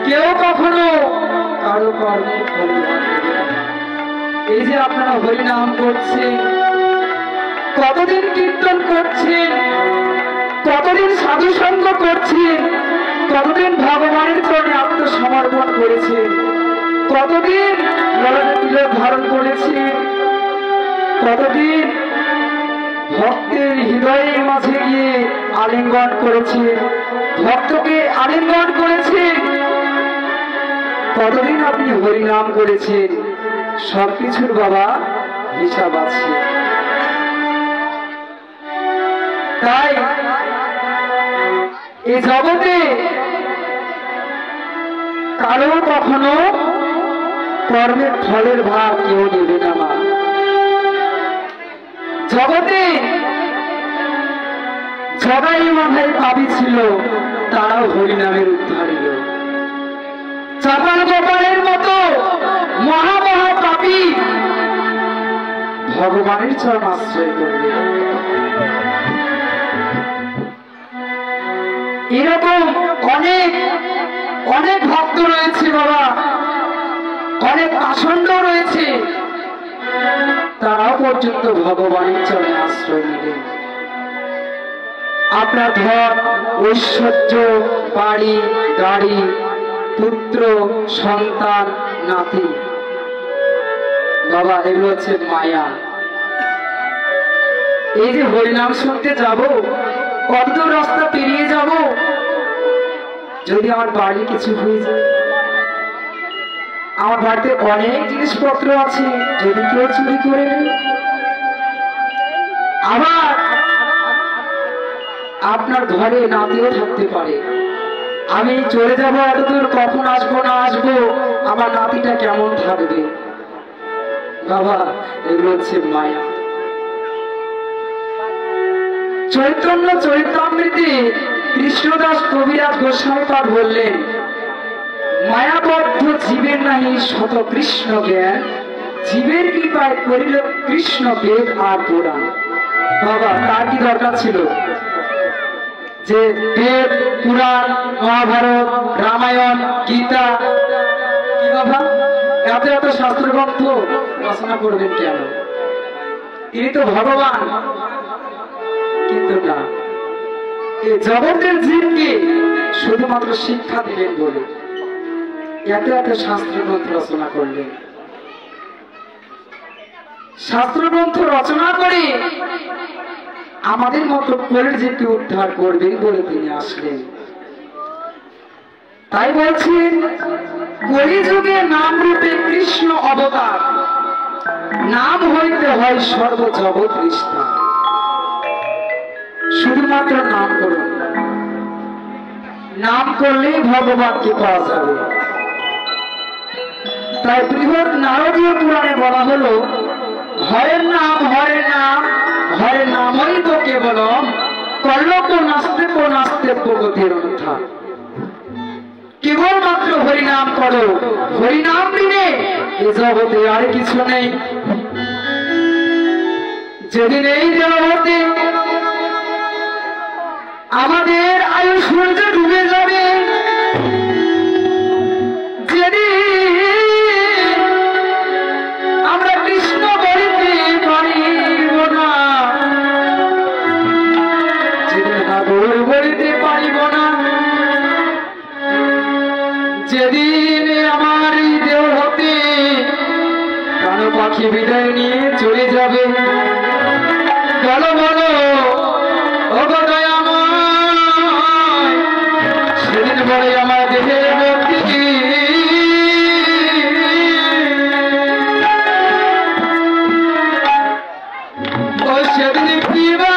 Speaker 2: কেউ কখনো কারো কর্মের ফল লাভ করবে না। এই যে আপনারা হরিনাম করছেন, কতদিন কীর্তন করছেন, কতদিন সাধু সঙ্গ করছেন, কতদিন ভগবানের চরণে আত্মসমর্পণ করেছেন, কতদিন গলায় তিলক ধারণ করেছেন, কতদিন ভক্তের হৃদয়ের মাঝে গিয়ে আলিঙ্গন করেছেন, ভক্তকে আলিঙ্গন করেছেন, কতদিন আপনি হরিনাম করেছেন, সবকিছুর বাবা হিসাব আছে। তাই এই জগতে কারো কখনো কর্মের ফলের ভাগ কেউ দেবে না মা। জগতে জগাই মাথায় পাপী ছিল, তারাও হরিনামের উদ্ধার এলো। চাপাল গোপালের মতো মহা মহা পাপী ভগবানের চরণ আশ্রয় করবে। এরকম অনেক অনেক ভক্ত রয়েছে বাবা, অনেক আসন্ন রয়েছে, তারাও পর্যন্ত ভগবানের চরণে আশ্রয় নিলেন। আপনার ধন ঐশ্বর্য, বাড়ি গাড়ি, পুত্র সন্তান নাতি বাবা, এগুলো হচ্ছে মায়া। এই যে হরিনাম শুনতে যাব, কত রাস্তা পেরিয়ে যাব, যদি আমার বাড়ি কিছু হয়ে যায়, আমার বাড়িতে অনেক জিনিসপত্র আছে, যদি কেউ চুরি করে নেয়, আবার আপনার ঘরে নাতিও থাকতে পারে, আমি চলে যাব এতদূর, কখন আসবো না আসবো, আমার নাতিটা কেমন থাকবে বাবা, এগুলো হচ্ছে মায়া। চৈতন্য চরিতামৃতে কৃষ্ণদাস কবিরাজ গোস্বামী পাঠ বললেন, মায়াবদ্ধ জীবের নাহি শত কৃষ্ণ জ্ঞান, জীবের কৃপায় করিল কৃষ্ণ বেদ আর পুরাণ। বাবা, তার কি দরকার ছিল যে বেদ পুরাণ মহাভারত রামায়ণ গীতা, কি বাবা এত এত শাস্ত্র গ্রন্থ রচনা করবেন কেন? তিনি তো ভগবান। কিন্তু না, এই জগতের জীবকে শুধুমাত্র শিক্ষা দিলেন বলে এত এত শাস্ত্র গ্রন্থ রচনা করলেন। শাস্ত্র গ্রন্থ রচনা করে আমাদের মতো কলিযুগকে উদ্ধার করবেন বলে তিনি আসলেন। তাই বলছেন, কলিযুগে নাম রূপে কৃষ্ণ অবতার, নাম হইতে হয় সর্বজগৎ নিষ্ঠা। শুধুমাত্র নাম করুন, নাম করলেই ভগবানকে পাওয়া যাবে। তাই বৃহৎ নারদীয় পুরাণে বলা হলো, হরের নাম হরে নাম, হরে নামই তো কেবলম, কল্লক নাস্তে নাস্তে গতির অন্যথা। কেবলমাত্র হরিনাম করো, হরিনাম বিনে এ জগতে আর কিছু নেই। যেদিন এই জগতে আমাদের আয়ু সূর্য ডুবে যাবে, যেদিন আমরা কৃষ্ণ বলিতে পারিব না, যেদিন নাগর বলিতে পারিব না, যেদিন আমার এই দেহ হতে প্রাণ পাখি বিদায় নিয়ে চলে যাবে, বলো বলো ওগো দয়াময়, সেদিন বলে আমার দেহের গতি ও সেদিন কি বা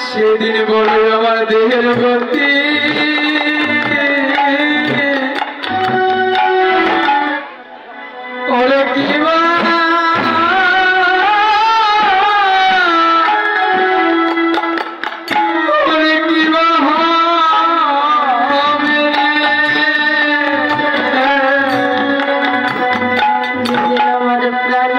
Speaker 2: সেদিন বলে আমার দেহের গতি ওরে কি বা ওরে কি বা হবে
Speaker 1: আমার প্রাণ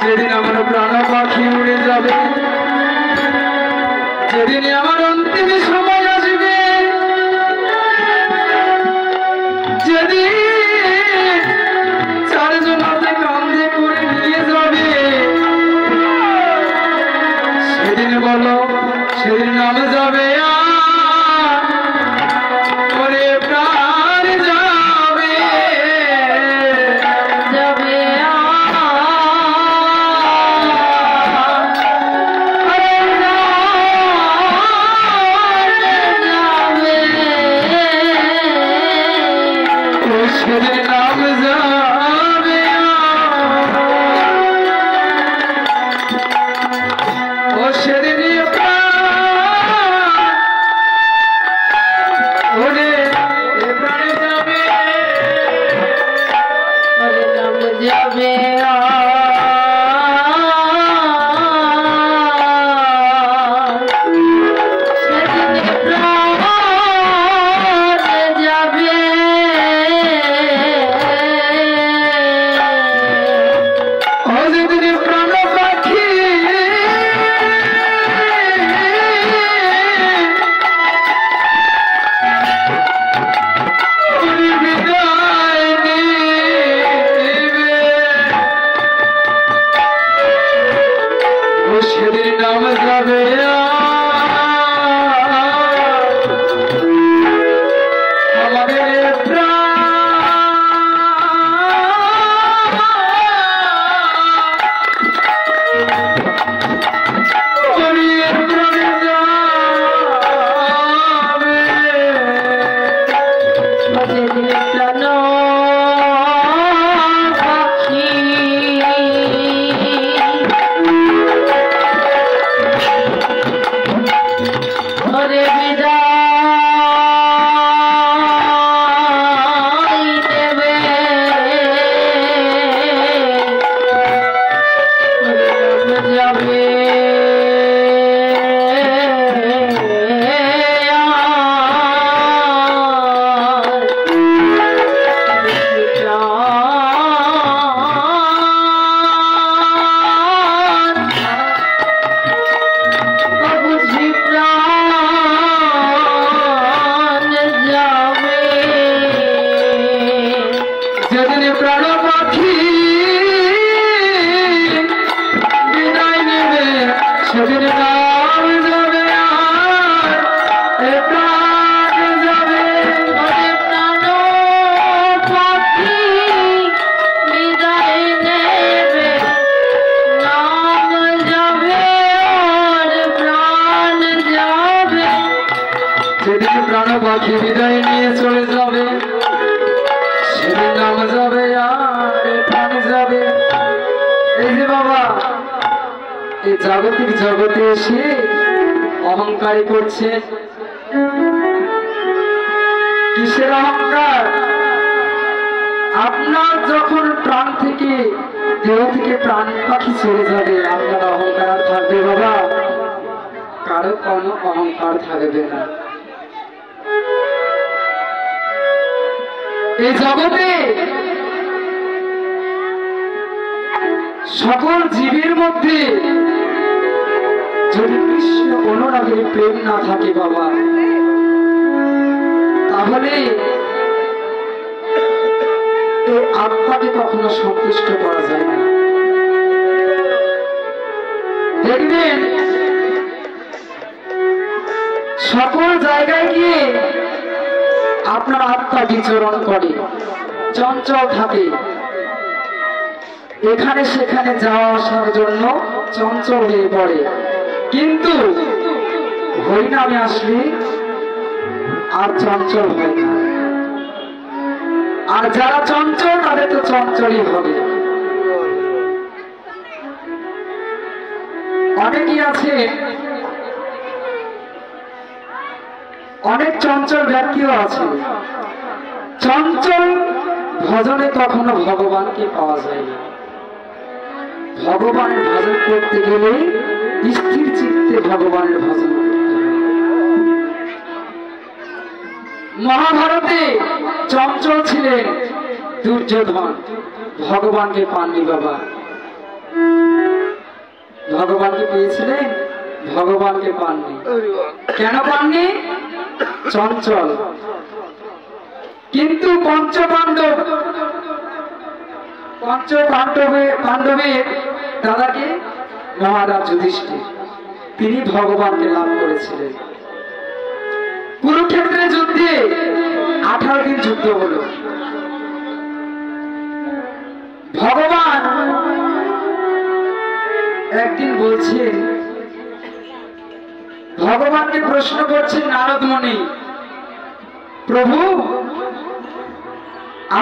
Speaker 2: যেদিন আমার প্রাণ পাখি উড়ে যাবে, যেদিন আমার অন্তিম সময় আসবে, যেদিন চারজন হাতে কাঁধে করে নিয়ে যাবে, সেদিন বলো সেদিন নাম যাবে ওরে প্রাণ যাবে
Speaker 1: যাবে
Speaker 2: সেদিন নাম যাবে ও সেদিন ওরে প্রাণে যাবে
Speaker 1: নাম যাবে যাবে
Speaker 2: প্রাণ পাখি বিদায় নেবে সেদিন নাম যাবে আর এ প্রাণ যাবে।
Speaker 1: প্রাণ পাখি বিদায় নেবে নাম যাবে আর প্রাণ যাবে।
Speaker 2: যেদিন প্রাণ পাখি বিদায় নিয়ে চলে যাবে সেদিন নাম যাবে আর প্রাণ যাবে। এই যে বাবা এই জাগতিক জগতে এসে অহংকারী করছে। কিসের অহংকার? আপনার যখন প্রাণ থেকে দেহ থেকে প্রাণ পাখি চলে যাবে আপনার অহংকার আর থাকবে বাবা? কারো কোনো অহংকার থাকবে না। এই জগতে সকল জীবের মধ্যে যদি কৃষ্ণ অনুরাগের প্রেম না থাকে বাবা, তাহলে এই আত্মাকে কখনো সন্তুষ্ট করা যায় না। দেখবেন সকল জায়গায় গিয়ে আপনার আত্মা বিচরণ করে, চঞ্চল থাকে, এখানে সেখানে যাওয়া আসার জন্য চঞ্চল হয়ে পড়ে। কিন্তু হরিনামে আসলে আর চঞ্চল হয় না। আর যারা চঞ্চল তাদের তো চঞ্চলই হবে। অনেকেই আছে, অনেক চঞ্চল ব্যক্তিও আছে। চঞ্চল ভজনে কখনো ভগবানকে পাওয়া যায় না। ভগবানের ভজন করতে গেলে স্থির চিত্তে ভগবানের ভজন করতে হবে। মহাভারতে চঞ্চল ছিলেন দুর্যোধন, ভগবানকে পাননি বাবা। ভগবানকে পেয়েছিলেন, ভগবানকে পাননি। কেন পাননি? চঞ্চল। কিন্তু পাণ্ডবের দাদাকে মহারাজ যুধিষ্ঠির, তিনি ভগবানকে লাভ করেছিলেন। কুরুক্ষেত্রের যুদ্ধে 18 দিন যুদ্ধ হলো। ভগবান একদিন বলছেন, ভগবানকে প্রশ্ন করছেন নারদ মুনি, প্রভু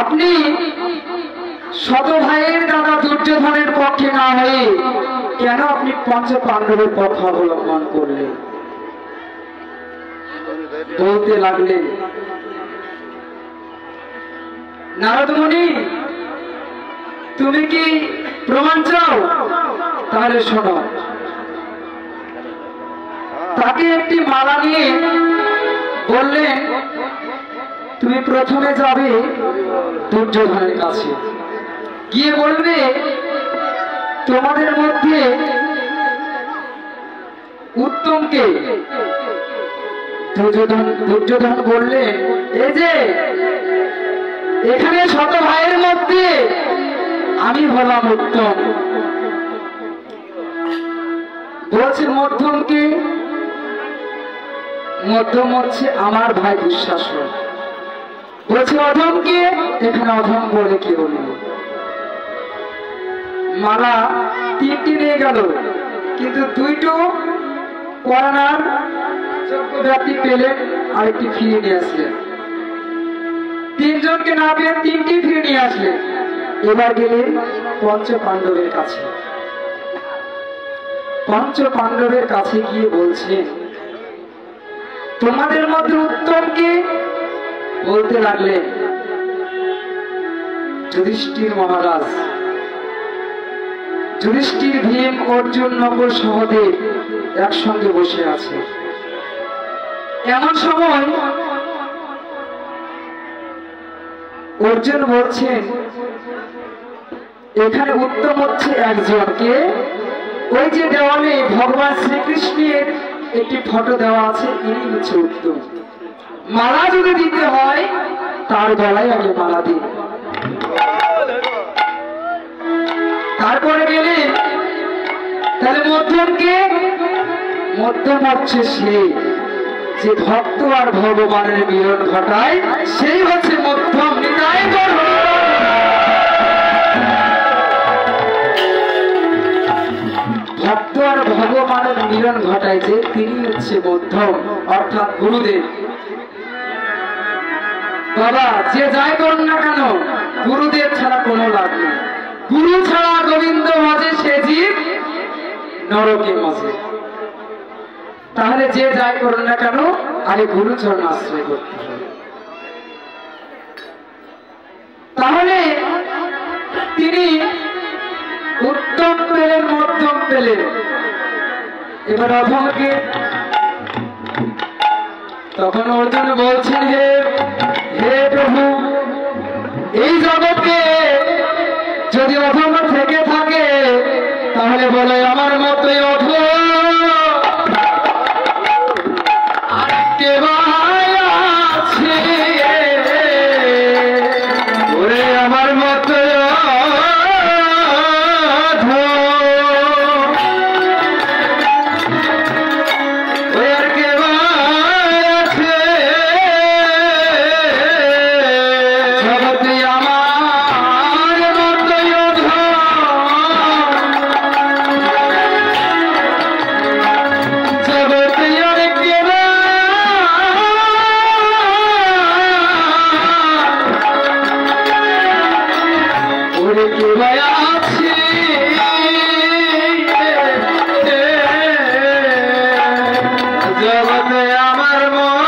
Speaker 2: আপনি শত ভাইয়ের দাদা দুর্যোধনের পক্ষে না হয়ে কেন আপনি পঞ্চ পাণ্ডবের পক্ষ অবলম্বন করলেন? বলতে লাগলেন, নারদ মুনি তুমি কি প্রমাণ চাও? তাহলে শোনো। তাকে একটি মালা নিয়ে বললেন, তুমি প্রথমে যাবে দুর্যোধনের কাছে, গিয়ে বলবে তোমাদের মধ্যে উত্তমকে। দুর্যোধন বললেন, এই যে এখানে শত ভাইয়ের মধ্যে আমি হলাম উত্তম। বলছে মধ্যমকে? মধ্যম হচ্ছে আমার ভাই দুঃশাসন। বলছে অধমকে? এখানে অধম বলে কেউ নেই। মালা 3টি নিয়ে গেল, কিন্তু 2টো পরানার যোগ্য ব্যক্তি পেলেন, আরেকটি ফিরিয়ে নিয়ে আসলেন। 3 জনকে না পেয়ে 3টি ফিরিয়ে নিয়ে আসলেন। এবার গেলেন পঞ্চ পাণ্ডবের কাছে। পঞ্চ পাণ্ডবের কাছে গিয়ে বলছেন, তোমাদের মধ্যে উত্তমকে? বলতে লাগলেন যুধিষ্ঠির মহারাজ। যুধিষ্ঠির, ভীম, অর্জুন, নকুল, সহদেব একসঙ্গে বসে আছে। এমন সময় অর্জুন বলছেন, এখানে উত্তম হচ্ছে একজনকে। ওই যে দেওয়ালে ভগবান শ্রীকৃষ্ণের একটি ফটো দেওয়া আছে, ইনি হচ্ছে উত্তম। মালা যদি দিতে হয় তার গলায় আগে মালা দিন। তাহলে মধ্যমকে মধ্যম হচ্ছে সেই যে ভক্ত আর ভগবানের মিলন ঘটায়, সেই হচ্ছে মধ্যম। নিতাই গৌর। ভক্ত আর ভগবানের মিলন ঘটায় যে, তিনি হচ্ছে মধ্যম, অর্থাৎ গুরুদেব। বাবা যে যাই করুন না কেন, গুরুদেব ছাড়া কোনো লাভ নেই। গুরু ছাড়া গোবিন্দ মাঝে সে জীব নরকে মাঝে। তাহলে যে যাই করুন না কেন, আগে গুরু চরণ আশ্রয় করতে হবে। তাহলে তিনি উত্তম পেলেন, মধ্যম পেলেন, এবার অধমকে। তখন অর্জুন বলছেন, হে হে প্রভু, এই জগৎকে যদি অধম থেকে থাকে, তাহলে বলে আমার মতোই অধম আর কে আছে? ওরে আমার মতোই অধম, ওরে আর কে আছে? জগতে আমার মতোই অধম, জগতে আর কে ওরে কে আছে? জগতে আমার মতো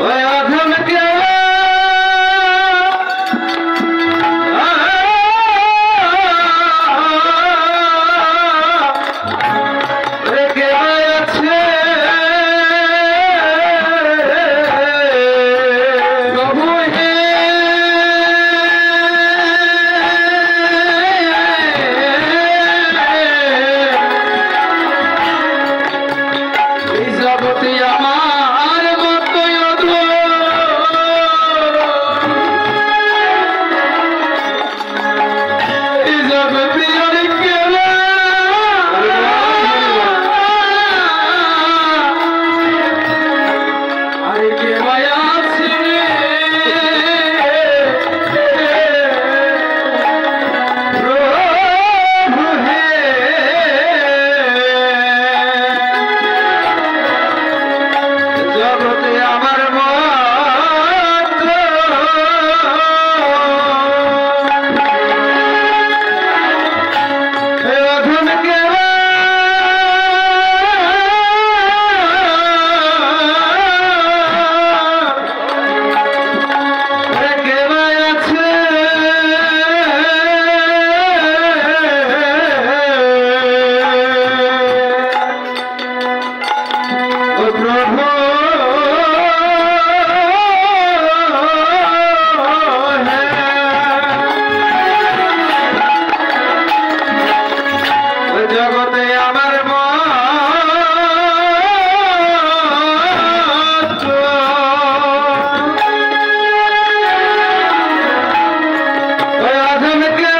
Speaker 2: ওই অধম কে কে আছে? প্রভু হে এই জগতে আমার মতোই অধম, এই জগতে আর কে আরে কে আছে? প্রভু হে জগতে আমার মতো অধম কে কে আছে? ও প্রভু জগতে আমার মতো ওই অধম কে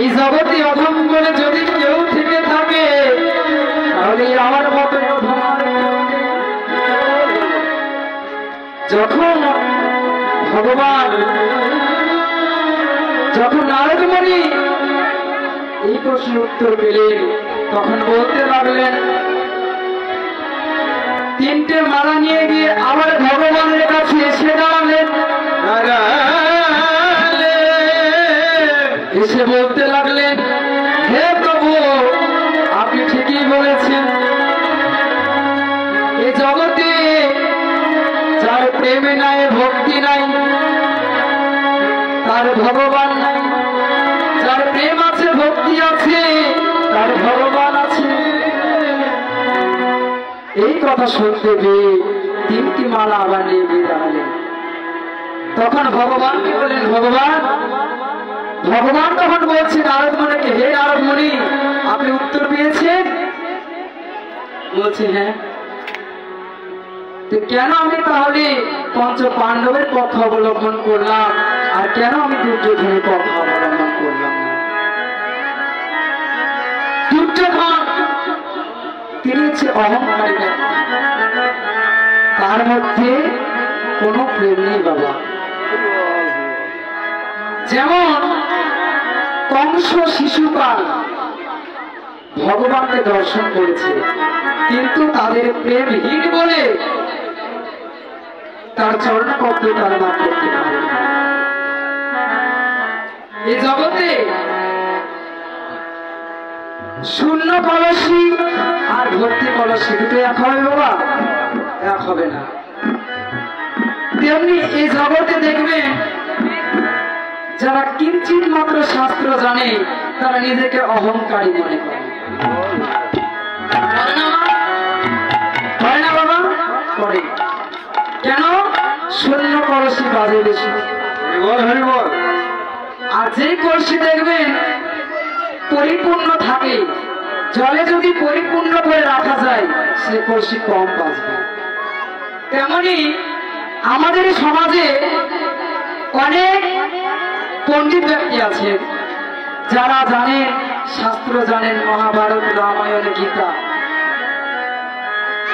Speaker 2: এই জগতে অধম বলে যদি কেউ থেকে থাকে তাহলে আমার মতো অধম আর কেউ নেই। যখন ভগবান যখন নারদ মুনি এই প্রশ্নের উত্তর পেলেন তখন বলতে লাগলেন, তিনটে মালা নিয়ে গিয়ে আবার ভগবানের কাছে এসে দাঁড়ালেন। এসে বলতে লাগলেন, হে প্রভু আপনি ঠিকই বলেছেন, এই জগতে যার প্রেমে নাই ভক্তি নাই তার ভগবান নাই, যার প্রেম আছে ভক্তি আছে তার ভগবান আছে। এই কথা শুনতে পেয়ে তিনটি মালা আবার নিয়ে গিয়ে দাঁড়ালেন। তখন ভগবানকে বললেন, ভগবান তখন বলছে নারদ মুনিকে, হে নারদ মুনি আপনি উত্তর পেয়েছেন? বলছে হ্যাঁ। কেন আমি তাহলে পঞ্চ পাণ্ডবের পথ অবলম্বন করলাম আর কেন আমি দুর্যোধনের পথ অবলম্বন করলাম না? দুর্যোধন তিনি হচ্ছে অহংকারী ব্যক্তি, তার মধ্যে কোনো প্রেম নেই বাবা। যেমন কংস শিশুকাল ভগবানকে দর্শন করেছে কিন্তু তাদের প্রেমহীন বলে তার চরণপদ্ম তারা লাভ করতে পারে। এই জগতে শূন্য কলসি আর ভর্তি কলসি দুটো এক হবে বাবা? এক হবে না। তেমনি এই জগতে দেখবেন যারা কিঞ্চিত মাত্র শাস্ত্র জানে তারা নিজেকে অহংকারী মনে করে। না বাবা? করে। কেন? শূন্য কলসি বাজে বেশি। আর যে কলসি দেখবেন পরিপূর্ণ থাকে, জলে যদি পরিপূর্ণ করে রাখা যায় সে কলসি কম বাজবে। তেমনি আমাদের সমাজে অনেক পণ্ডিত ব্যক্তি আছে যারা জানেন শাস্ত্র জানেন, মহাভারত রামায়ণ গীতা,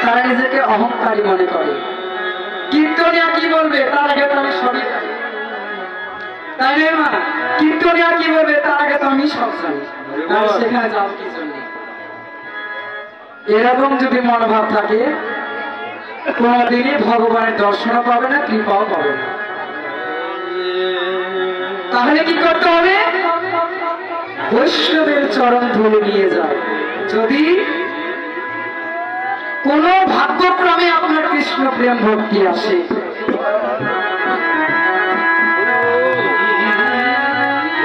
Speaker 2: তারা নিজেকে অহংকারী মনে করে। কীর্তনিয়া কি বলবে তার আগে তো আমি সবই জানি, তাই নয় মা? কীর্তনিয়া কি বলবে তার আগে তো আমি সব জানি, সেখানে যাও কি জন্য? এরকম যদি মনোভাব থাকে কোনদিনই ভগবানের দর্শনও পাবে না, কৃপাও পাবে না। তাহলে কি করতে হবে? বৈষ্ণবের চরণ ধরে নিয়ে যায়। যদি কোন ভাগ্যক্রমে আপনার কৃষ্ণ প্রেম ভক্তি আসে,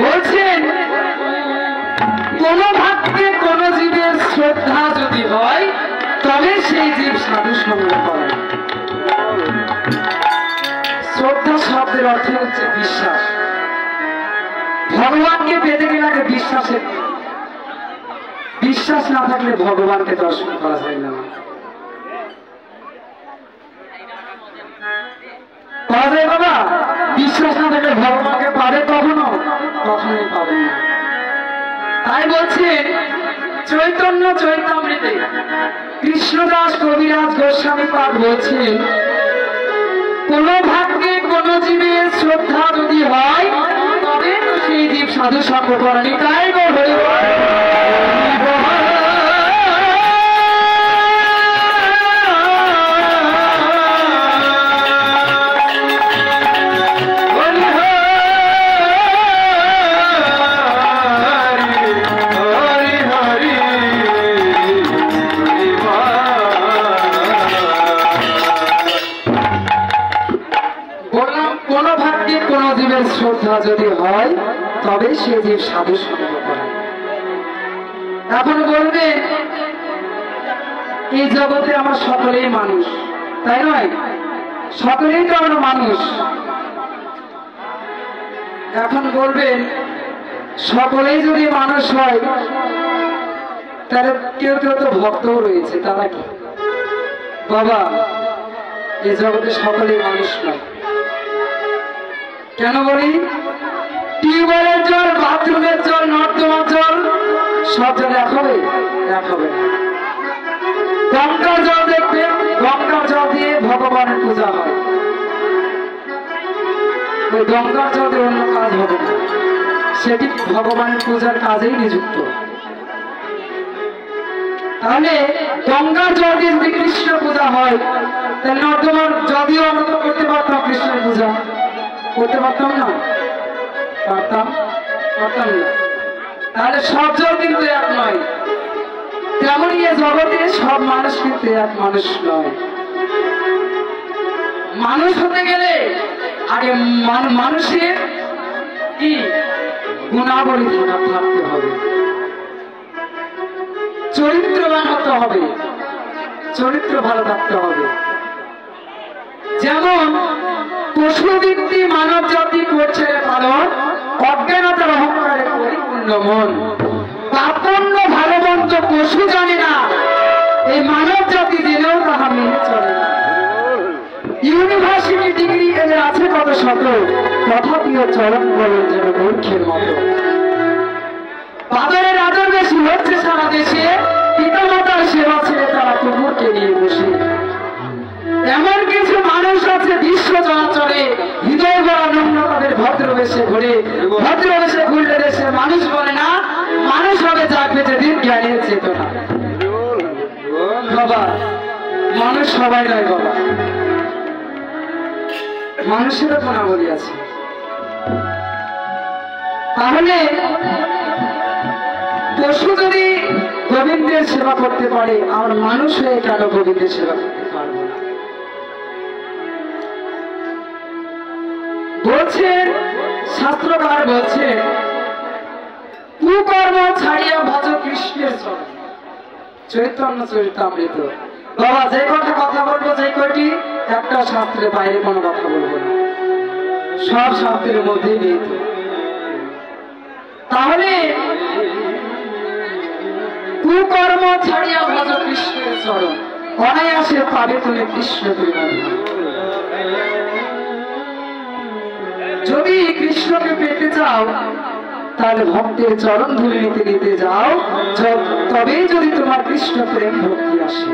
Speaker 2: বলছেন কোন ভাগ্যে কোন জীবের শ্রদ্ধা যদি হয় তবে সেই জীব সাধু সঙ্গ করে। শ্রদ্ধা শব্দের অর্থ হচ্ছে বিশ্বাস। ভগবানকে পেতে গেলে আগে বিশ্বাসের, বিশ্বাস না থাকলে ভগবানকে দর্শন করা যায় না। পাওয়া যায় বাবা? বিশ্বাস না থাকলে ভগবানকে পাবে কখনো? কখনোই পাবে না। তাই বলছেন চৈতন্য চৈতামৃতে কৃষ্ণদাস কবিরাজ গোস্বামী পাঠ বলছেন, কোন ভাগ্যে কোন জীবের শ্রদ্ধা যদি হয় তবে তো সেই জীব সাধু সঙ্গ করেনি। তাই বলে শ্রদ্ধা যদি হয় তবে সে জীব সাধু সঙ্গ করে। এখন বলবে এই জগতে আমরা সকলেই মানুষ, তাই নয়? সকলেই তো আমরা মানুষ। এখন বলবেন সকলেই যদি মানুষ হয় তাহলে কেউ কেউ তো ভক্তও রয়েছে, তারা কি বাবা? এই জগতে সকলেই মানুষ নয়। কেন বলি? টিউবওয়েলের জল, বাথরুমের জল, নর্দমা ওই গঙ্গার জলে অন্য কাজ হবে না, সেটি ভগবানের পূজার কাজেই নিযুক্ত। তাহলে গঙ্গার জল দিয়ে যদি কৃষ্ণ পূজা হয়, তাহলে নর্দমার যদিও আমরা তো করতে পারতাম কৃষ্ণের পূজা, করতে পারতাম না? পারতাম না। তাহলে সব জল কিন্তু এক নয়, তেমনই এ জগতে সব মানুষ কিন্তু এক মানুষ নয়। মানুষ হতে গেলে আগে মানুষের কি গুণাবলী থাকতে হবে, চরিত্রবান হতে হবে, চরিত্র ভালো থাকতে হবে। যেমন পশুবৃত্তি মানব জাতি করছে পালন, অজ্ঞানতার অহংকারে পরিপূর্ণ মন। পাপন্য ভালো মন্দ পশু জানে না, এই মানব জাতি জেনেও তাহা মেনে চলে না। ইউনিভার্সিটি ডিগ্রি এদের আছে কত শত, তথাপিও চরণ বলেন যেন মূর্খের মতো। বাদরের আদর বেশি হচ্ছে সারা দেশে, পিতামাতার সেবা ছেড়ে তারা কুকুরকে নিয়ে বসে। এমন কিছু মানুষ আছে বিশ্ব চলাচলে, হৃদয় গড়া নম্র তাদের ভদ্রবেশে ঘুরে, ভদ্রবেশে ঘুরলে দেশে মানুষ বলে না, মানুষ হবে যাবে যেদিন জ্ঞানের চেতনা। বাবা মানুষ সবাই নয় বাবা, মানুষেরও গুণাবলী আছে। তাহলে পশু যদি গোবিন্দের সেবা করতে পারে, আর মানুষ হয়ে কেন গোবিন্দের সেবা করতে পারবো না? বলছেন শাস্ত্রকার বলছেন, কুকর্ম ছাড়িয়া ভজ কৃষ্ণের চরণ। চৈতন্য চরিতামৃত। বাবা যে কটা কথা বলবো, যে কয়টি একটা শাস্ত্রের বাইরে কোনো কথা বলবো না, সব শাস্ত্রের মধ্যেই নিহিত। তাহলে কুকর্ম ছাড়িয়া ভজ কৃষ্ণের চরণ, অনায়াসে পাবে তুমি কৃষ্ণ প্রেম। যদি কৃষ্ণকে পেতে চাও, তাহলে ভক্তের চরণ ধরে নিতে নিতে যাও, তবেই যদি তোমার কৃষ্ণ প্রেম ভক্তি আসে।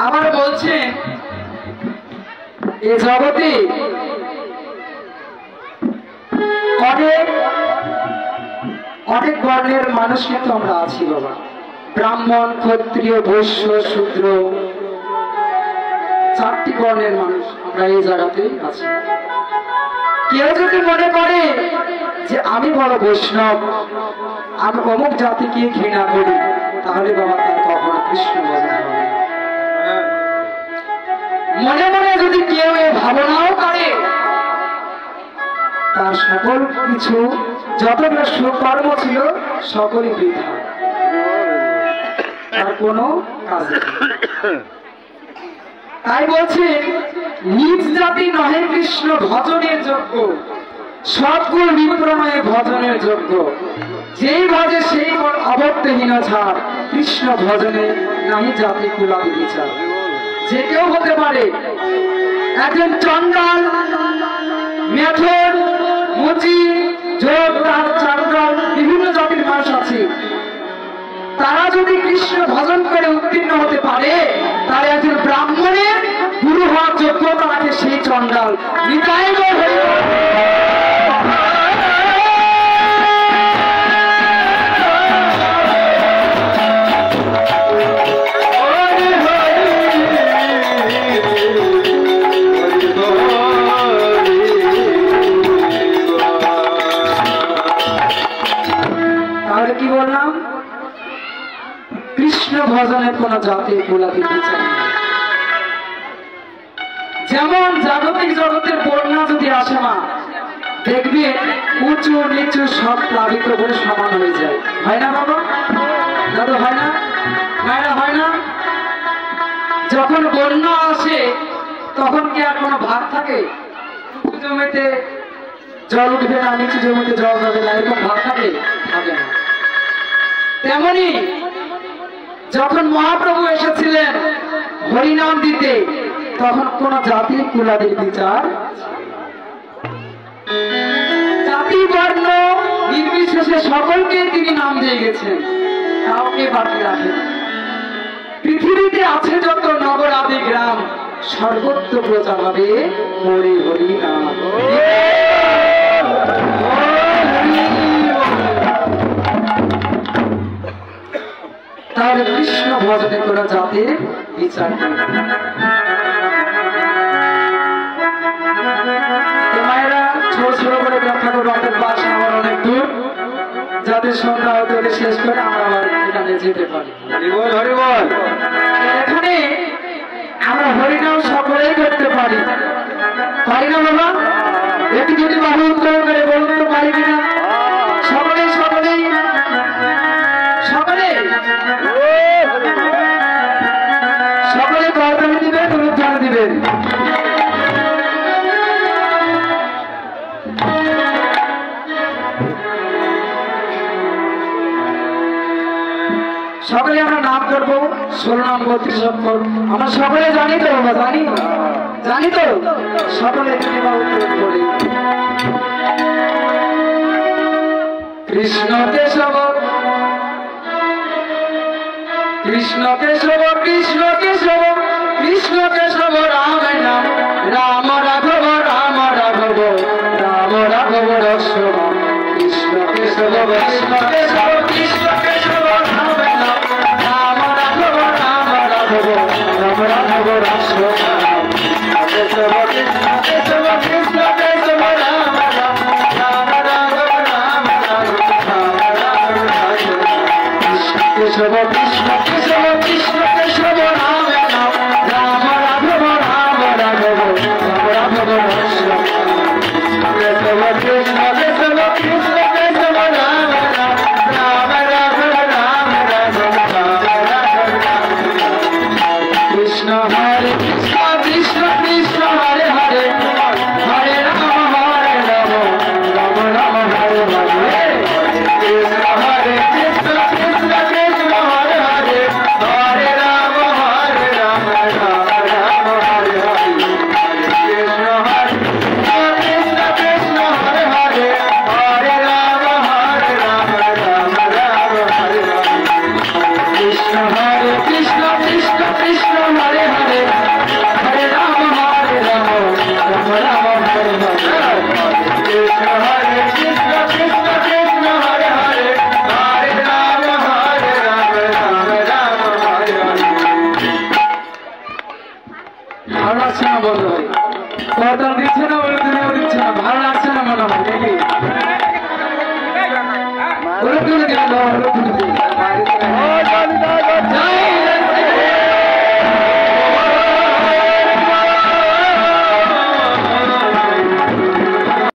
Speaker 2: আবার বলছেন এ জগতে অনেক বর্ণের মানুষ কিন্তু আমরা আছি বাবা, ব্রাহ্মণ, ক্ষত্রিয়, বৈশ্য, শূদ্র, চারটি বর্ণের মানুষ আমরা এই জায়গাতেই আছি। কেউ যদি মনে করে যে আমি বড় বৈষ্ণব, আমি অমুক জাতিকে ঘৃণা করি, তাহলে বাবা তার কখনো কৃষ্ণ ভজন হবে না। মনে মনে যদি কেউ এ ভাবনাও করে, তার সকল কিছু যতটা সুকর্ম ছিল সকলই বৃথা, তার কোনো কাজ নেই। তাই বলছে নিজ জাতি নহে কৃষ্ণ ভজনের যোগ্য, সৎগুণ বিপ্রণয়ে ভজনের যোগ্য। যেই ভজে সেই অবত্যহীন ছাড়, কৃষ্ণ ভজনে নাহি জাতি কুলাদি বিচার। যে কেউ হতে পারে একজন চন্ডাল, মেথর, মুচি, যোগ, চারুদল, বিভিন্ন জাতির মানুষ আছে। তারা যদি কৃষ্ণ ভজন করে উত্তীর্ণ হতে পারে, তাহলে একজন ব্রাহ্মণের গুরু হওয়ার যোগ্যতা রাখে সেই চন্ডাল। নিতাই গৌর হরি বল। কি বললাম? কৃষ্ণ ভজনের কোন জাতি কুলাদি বিচার নেই। যেমন জাগতিক জগতের বন্যা যদি আসে না, দেখবে উঁচু নিচু সব প্লাবিত করে সমান হয়ে যায়। হয় না বাবা? দাদু হয় না? মায়েরা হয় না? যখন বন্যা আসে তখন কি আর কোনো ভাগ থাকে? উঁচু জমিতে জল উঠবে না, নিচু জমিতে জল যাবে না, এরকম ভাগ থাকে? থাকে না। তেমনি যখন মহাপ্রভু এসেছিলেন হরিনাম দিতে, তখন কোন জাতি কুলাদির বিচার, জাতি বর্ণ নির্বিশেষে নির্বিশেষে সকলকে তিনি নাম দিয়ে গেছেন, কাউকে বাকি রাখেন। পৃথিবীতে আছে যত নগর আদি গ্রাম, সর্বত্র প্রচার হবে হরি হরি নাম। তাহলে কৃষ্ণ ভজনে করা জাতির বিচার মায়েরা ছোট ছোট করে ব্যাখ্যা করবো। আমাদের বাস আমার অনেক দূর, যাদের সন্ধ্যা হতে হলে শেষ করে আমরা আবার এখানে যেতে পারি। এখানে আমরা হরিনাম সকলেই করতে পারি, পারি না বাবা? একটু যদি বাহু উত্তোলন করে বলুন তো, পারি কিনা? সকলেই সকলেই সকলে সকলে করতালি দিবেন, উত্তর দিবেন। সকলে আমরা নাম করবো 16 নাম 32 অক্ষর। আমরা সকলে জানি তো বাবা? জানি, জানি তো। সকলে করি কৃষ্ণ কেশব কৃষ্ণ কেশব কৃষ্ণ কেশব কৃষ্ণ কেশব রাম নাম, রাম রাঘব রাম রাঘব রাম রাঘব রসম। কৃষ্ণ কেশব কৃষ্ণ কেশব কৃষ্ণ কেশব রাম নাম, রাম রাঘব রাম রাঘব রাম রাঘব রসম। কেশব কৃষ্ণ কেশব কৃষ্ণ কেশব রাম নাম, রাম রাঘব রাম রাঘব রাম রাঘব রসম। কৃষ্ণ কেশব কৃষ্ণ কেশব কৃষ্ণ কেশব রাম নাম, রাম রাঘব রাম রাঘব রাম রাঘব রসম। কেশব কৃষ্ণ কেশব কৃষ্ণ কেশব রাম নাম, রাম রাঘব রাম রাঘব রাম রাঘব কৃষ্ণ হরে কৃষ্ণ কৃষ্ণ কৃষ্ণ হরে হরে, হরে রাম রাম রাম হরে হরে। কৃষ্ণ হরে কৃষ্ণ কৃষ্ণ কৃষ্ণ হরে হরে, হরে রাম রাম রাম হরে হরে। কৃষ্ণ হরে কৃষ্ণ কৃষ্ণ হরে হরে, হরে রাম রাম রাম হরে হরে। কৃষ্ণ হরে কৃষ্ণ কৃষ্ণ কৃষ্ণ হরে হরে, হরে রাম রাম রাম হরে হরে। কৃষ্ণ হরে কৃষ্ণ কৃষ্ণ কৃষ্ণ হরে হরে, হরে রাম রাম রাম হরে হরে। ভালো লাগছে না বলো? কর্তন দিচ্ছে না, বলে তুমিও দিচ্ছে না, ভালো লাগছে না মনে হয় নাকি? বলে তুলে দিল